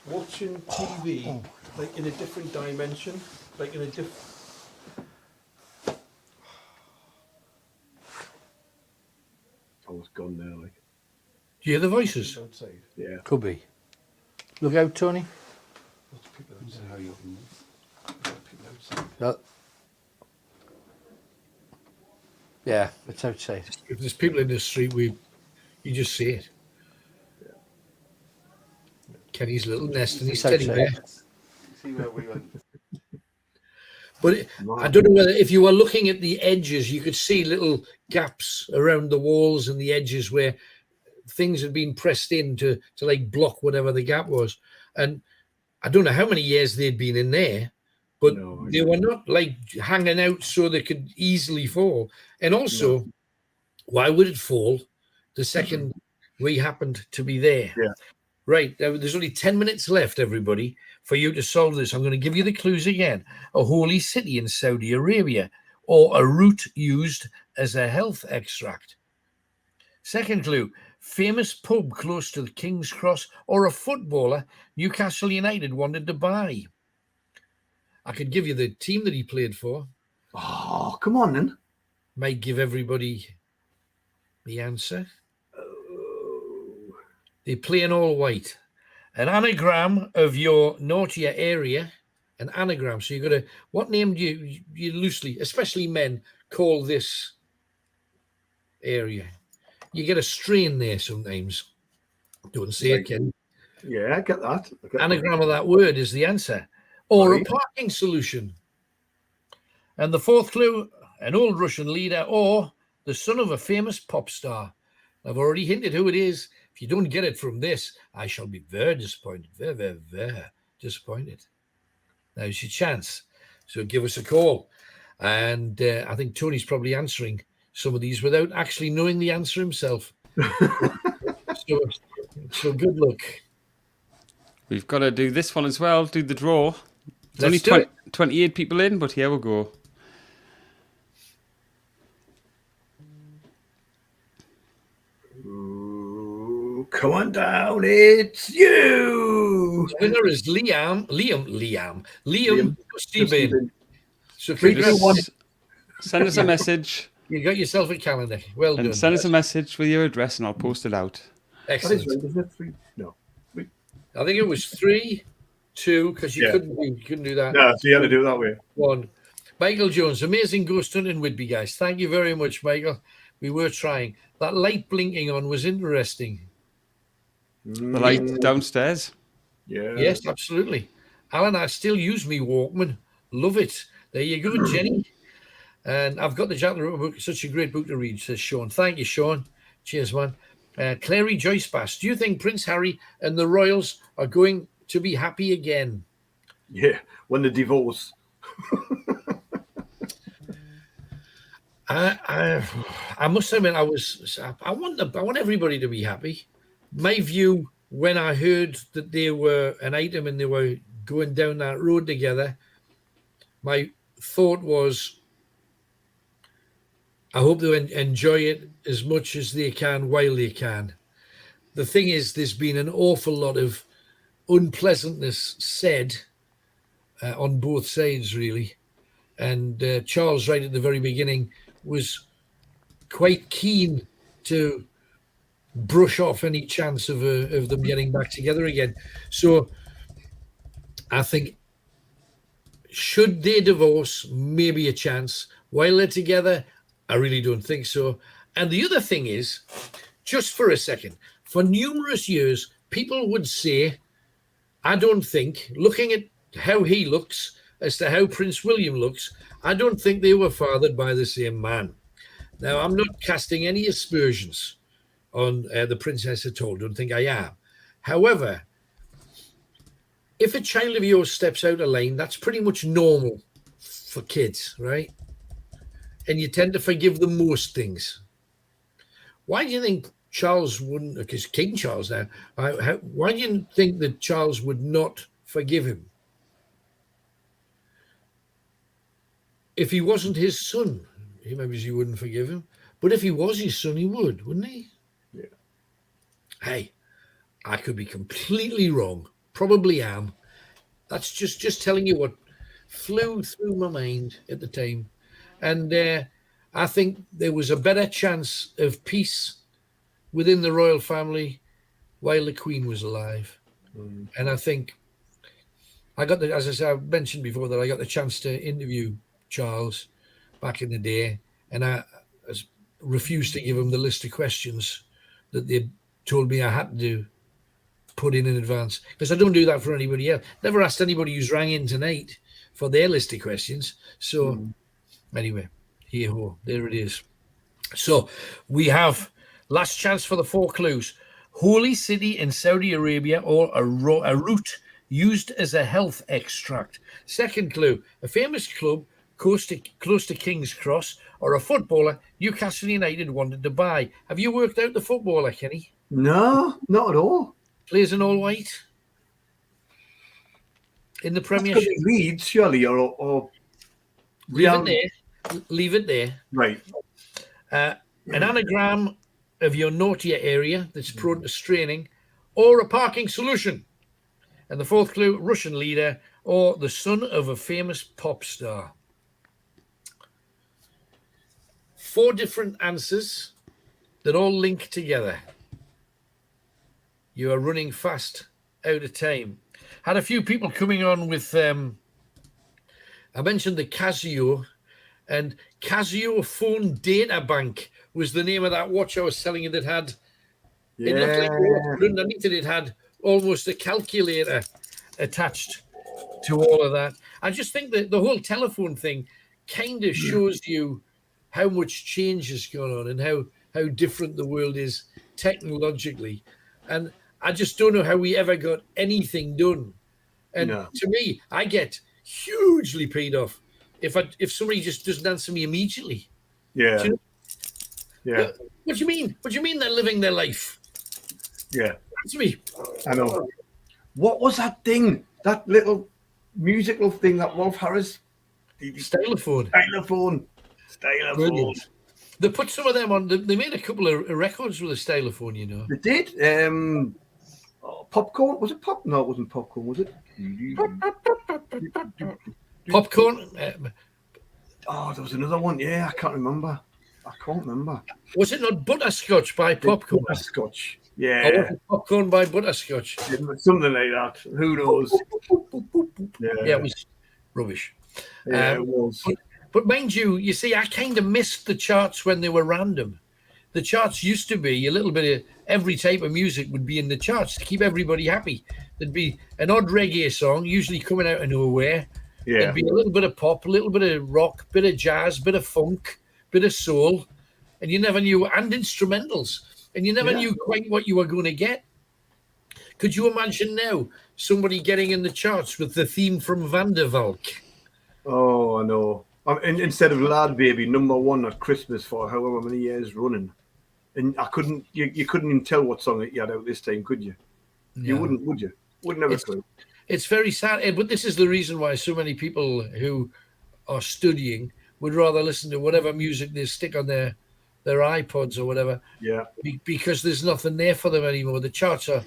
watching TV, like in a different dimension, like in a different. I was gone there, like. Do you hear the voices? Outside. Yeah. Could be. Look out, Tony. Lots of people This is outside. how you open this. Lots of people outside. Yeah, it's outside. If there's people in the street, you just see it. Yeah. Kenny's little nest and he's outside. teddy bear. See where we went. But I don't know whether if you were looking at the edges, you could see little gaps around the walls and the edges where things had been pressed in to like block whatever the gap was. And I don't know how many years they'd been in there, but they were not like hanging out so they could easily fall. And also, why would it fall the second we happened to be there? Yeah. Right, there's only 10 minutes left, everybody, for you to solve this. I'm going to give you the clues again. A holy city in Saudi Arabia, or a root used as a health extract. Second clue, famous pub close to the King's Cross, or a footballer Newcastle United wanted to buy. I could give you the team that he played for. Oh, come on then. Might give everybody the answer. They play in all white. An anagram of your naughtier area. An anagram. So you've got to, what name do you loosely, especially men, call this area? You get a strain there sometimes. Don't say it, Ken. Yeah, I get that. Anagram of that word is the answer. Or a parking solution. And the fourth clue, an old Russian leader or the son of a famous pop star. I've already hinted who it is. If you don't get it from this, I shall be very disappointed. Very, very, very disappointed. Now's your chance. So give us a call. And I think Tony's probably answering some of these without actually knowing the answer himself. so good luck. We've got to do this one as well, do the draw. There's only 28 people in, but here we go. Ooh, come on down, it's you. The winner is Liam Steven. So send us a message. You got yourself a calendar. Well done. Send us a message with your address and I'll post it out. Excellent. That is right, isn't it? 3? No. I think it was 3, 2, because you couldn't do that. No, so you had to do it that way. 1. Michael Jones, amazing ghost hunting Whitby, guys. Thank you very much, Michael. We were trying. That light blinking on was interesting. The light downstairs? Yeah. Yes, absolutely. Alan, I still use me Walkman. Love it. There you go, Jenny. And I've got the Jack the Ripper book. Such a great book to read, says Sean. Thank you, Sean. Cheers, man. Clary Joyce Bass, do you think Prince Harry and the Royals are going to be happy again? Yeah, when the divorce. I must admit, I want everybody to be happy. My view, when I heard that they were an item and they were going down that road together, my thought was, I hope they enjoy it as much as they can while they can. The thing is, there's been an awful lot of unpleasantness said on both sides, really. And Charles, right at the very beginning, was quite keen to brush off any chance of them getting back together again. So I think, should they divorce, maybe a chance. While they're together, I really don't think so. And the other thing is, just for a second, for numerous years, people would say, I don't think, looking at how he looks as to how Prince William looks, I don't think they were fathered by the same man. Now, I'm not casting any aspersions on the princess at all. Don't think I am. However, if a child of yours steps out of line, that's pretty much normal for kids, right? And you tend to forgive them most things. Why do you think Charles wouldn't, because King Charles now, why do you think that Charles would not forgive him? If he wasn't his son, maybe he wouldn't forgive him. But if he was his son, he would, wouldn't he? Yeah. Hey, I could be completely wrong. Probably am. That's just telling you what flew through my mind at the time. And I think there was a better chance of peace within the royal family while the Queen was alive. Mm. And I think as I said, I mentioned before that I got the chance to interview Charles back in the day, and I refused to give him the list of questions that they told me I had to put in advance, because I don't do that for anybody else. Never asked anybody who's rang in tonight for their list of questions. So anyway, there it is. So we have last chance for the 4 clues. Holy city in Saudi Arabia, or a root used as a health extract. Second clue, a famous club close to King's Cross, or a footballer Newcastle United wanted to buy. Have you worked out the footballer, Kenny? No, not at all. Plays in all white in the Premiership. Leeds, surely, or leave it there. Leave it there. Right. An anagram of your nautier area that's prone to straining, or a parking solution. And the fourth clue, Russian leader or the son of a famous pop star. 4 different answers that all link together. You are running fast out of time. Had a few people coming on with, I mentioned the Casio, and Casio Phone Data Bank was the name of that watch I was selling you that had, it looked like a watch, but underneath it had almost a calculator attached to all of that. I just think that the whole telephone thing kind of shows you how much change has gone on and how different the world is technologically. And I just don't know how we ever got anything done. And to me, I get hugely paid off if somebody just doesn't answer me immediately. Yeah. Yeah. What do you mean? What do you mean they're living their life? Yeah. Answer me. I know. What was that thing? That little musical thing that Wolf Harris? Stylophone. Stylophone. They put some of them on. They made a couple of records with a stylophone, you know. They did. Popcorn? Was it pop? No, it wasn't popcorn, was it? Popcorn. There was another one. Yeah, I can't remember. Was it not Butterscotch by Popcorn? Butterscotch. Yeah. Popcorn by Butterscotch. Something like that. Who knows? Yeah, it was rubbish. Yeah, it was. But mind you, you see, I kind of missed the charts when they were random. The charts used to be a little bit of every type of music would be in the charts to keep everybody happy. There'd be an odd reggae song, usually coming out of nowhere. Yeah. There'd be a little bit of pop, a little bit of rock, bit of jazz, bit of funk, bit of soul, and you never knew, and instrumentals, and you never knew quite what you were going to get. Could you imagine now somebody getting in the charts with the theme from Van der Valk? Oh, I know. Instead of Lad Baby, #1 at Christmas for however many years running. And I couldn't, you couldn't even tell what song you had out this time, could you? No. You wouldn't, would you? Wouldn't have a clue. It's very sad, but this is the reason why so many people who are studying would rather listen to whatever music they stick on their iPods or whatever. Yeah. Because there's nothing there for them anymore. The charts are,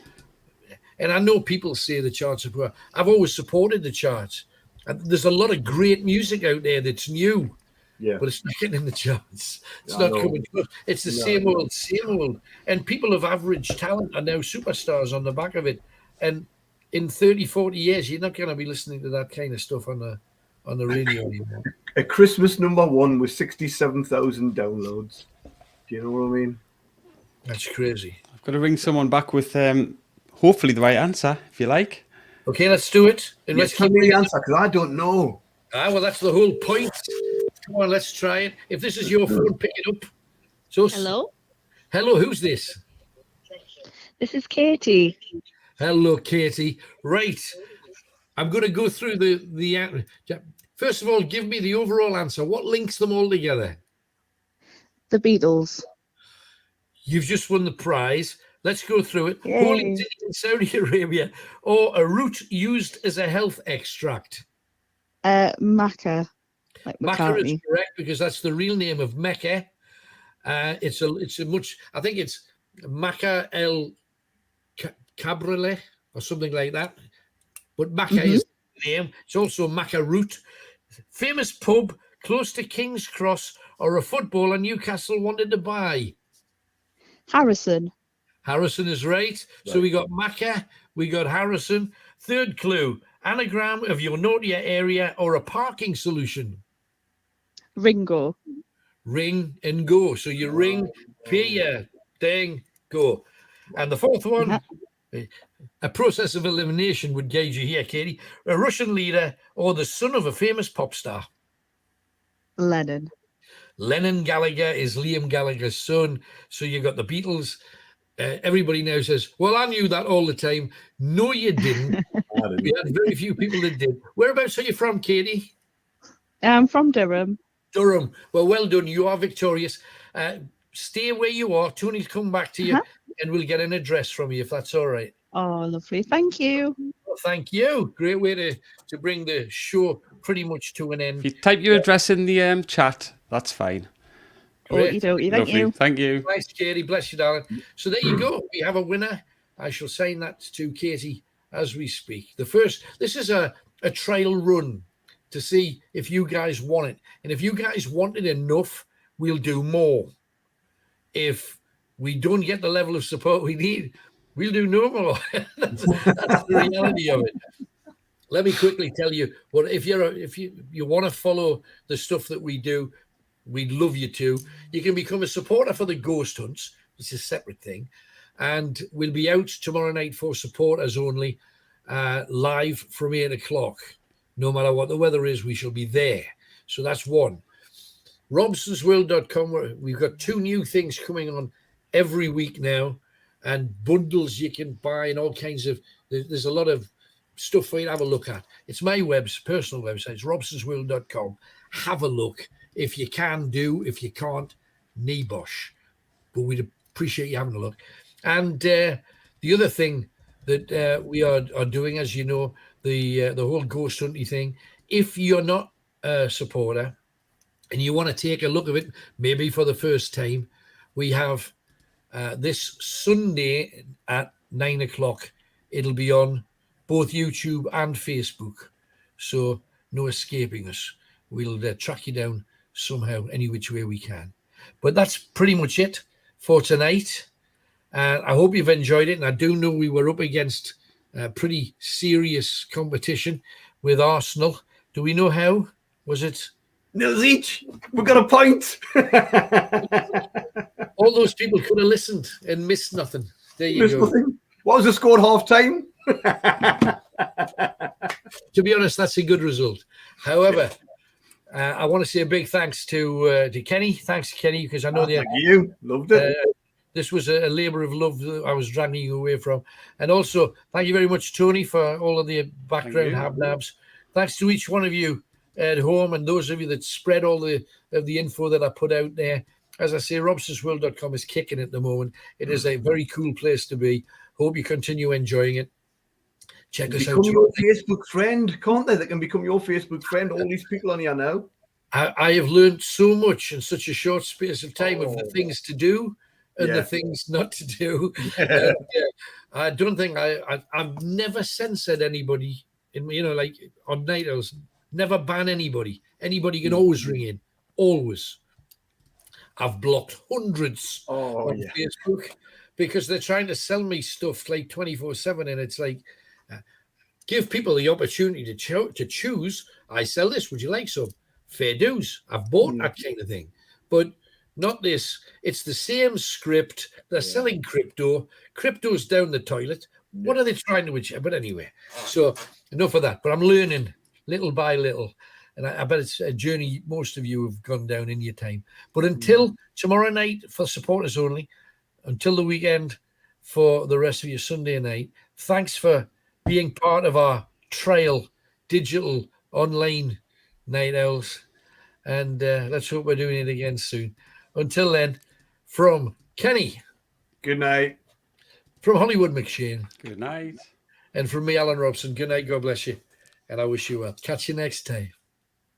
and I know people say the charts are poor. I've always supported the charts. There's a lot of great music out there that's new. Yeah. But it's not getting in the charts. It's not coming good. It's the same old. And people of average talent are now superstars on the back of it. And in 30, 40 years, you're not going to be listening to that kind of stuff on the radio anymore. A Christmas #1 with 67,000 downloads. Do you know what I mean? That's crazy. I've got to ring someone back with hopefully the right answer, if you like. Okay, let's do it. And let's tell me the answer, because I don't know. Well, that's the whole point. Come on, let's try it. If this is your phone, pick it up. So, hello? Hello, who's this? This is Katie. Hello, Katie. Right. I'm going to go through the first of all, give me the overall answer. What links them all together? The Beatles. You've just won the prize. Let's go through it. Yay. Holy city in Saudi Arabia, or a root used as a health extract? Maca. Like Maca is correct because that's the real name of Mecca. It's a much, I think it's Maca el Cabrele or something like that. But Maca is the name. It's also Maca root. Famous pub close to King's Cross or a footballer Newcastle wanted to buy? Harrison. Harrison is right. So we got Maca, we got Harrison. Third clue, anagram of your nautier area or a parking solution? Ringo. Ring and go. So you ring, pay your thing, go. And the fourth one, a process of elimination would guide you here, Katie. A Russian leader or the son of a famous pop star? Lennon. Lennon Gallagher is Liam Gallagher's son. So you got the Beatles. Everybody now says, well, I knew that all the time. No, you didn't. We had very few people that did. Whereabouts are you from, Katie? I'm from Durham. Durham. Well done. You are victorious. Stay where you are. Tony's come back to you and we'll get an address from you if that's all right. Oh, lovely. Thank you. Well, thank you. Great way to bring the show pretty much to an end. If you type your address in the chat, that's fine. Great. Okie dokie. Thank Lovely. you. Thank you. Nice, Katie. Bless you, darling. So there you go. We have a winner. I shall sign that to Katie as we speak. This is a trial run to see if you guys want it. And if you guys want it enough, we'll do more. If we don't get the level of support we need, we'll do no more. That's the reality of it. Let me quickly tell you what if you want to follow the stuff that we do, we'd love you to. You can become a supporter for the Ghost Hunts, which is a separate thing. And we'll be out tomorrow night for supporters only, live from 8 o'clock. No matter what the weather is, we shall be there. So that's one. RobsonsWorld.com. We've got 2 new things coming on every week now, and bundles you can buy and all kinds of. There's a lot of stuff for you to have a look at. It's my personal website. It's RobsonsWorld.com. Have a look. If you can do, if you can't, Nebosh. But we'd appreciate you having a look. And the other thing that we are doing, as you know, the whole ghost hunting thing. If you're not a supporter and you want to take a look at it, maybe for the first time, we have this Sunday at 9 o'clock. It'll be on both YouTube and Facebook. So no escaping us. We'll track you down somehow, any which way we can. But that's pretty much it for tonight. I hope you've enjoyed it. And I do know we were up against pretty serious competition with Arsenal. Do we know how? Was it? Nils each. We got a point. All those people could have listened and missed nothing. There you go. Nothing. What was the score at half time? To be honest, that's a good result. However, I want to say a big thanks to Kenny. Thanks, Kenny, because I know thank you. Loved it. This was a labour of love that I was dragging you away from. And also, thank you very much, Tony, for all of the background habnabs. Thanks to each one of you at home and those of you that spread all the info that I put out there. As I say, RobsonsWorld.com is kicking at the moment. It is a very cool place to be. Hope you continue enjoying it. Check us out. Become your Facebook friend, can't they? They can become your Facebook friend. All these people on here now. I have learned so much in such a short space of time of the things to do and the things not to do. And, I don't think I've never censored anybody in, like on Night Owls. Never ban anybody. Anybody can always ring in. Always. I've blocked hundreds on Facebook because they're trying to sell me stuff like 24/7, and it's like, give people the opportunity to choose. I sell this. Would you like some? Fair dues. I've bought that kind of thing, but not this. It's the same script. They're selling crypto. Crypto's down the toilet. What are they trying to achieve? But anyway, so enough of that. But I'm learning little by little. And I bet it's a journey most of you have gone down in your time. But until tomorrow night for supporters only, until the weekend for the rest of your Sunday night, thanks for being part of our trial digital online Night Owls. And let's hope we're doing it again soon. Until then, from Kenny. Good night. From Hollywood McShane. Good night. And from me, Alan Robson. Good night. God bless you. And I wish you well. Catch you next time.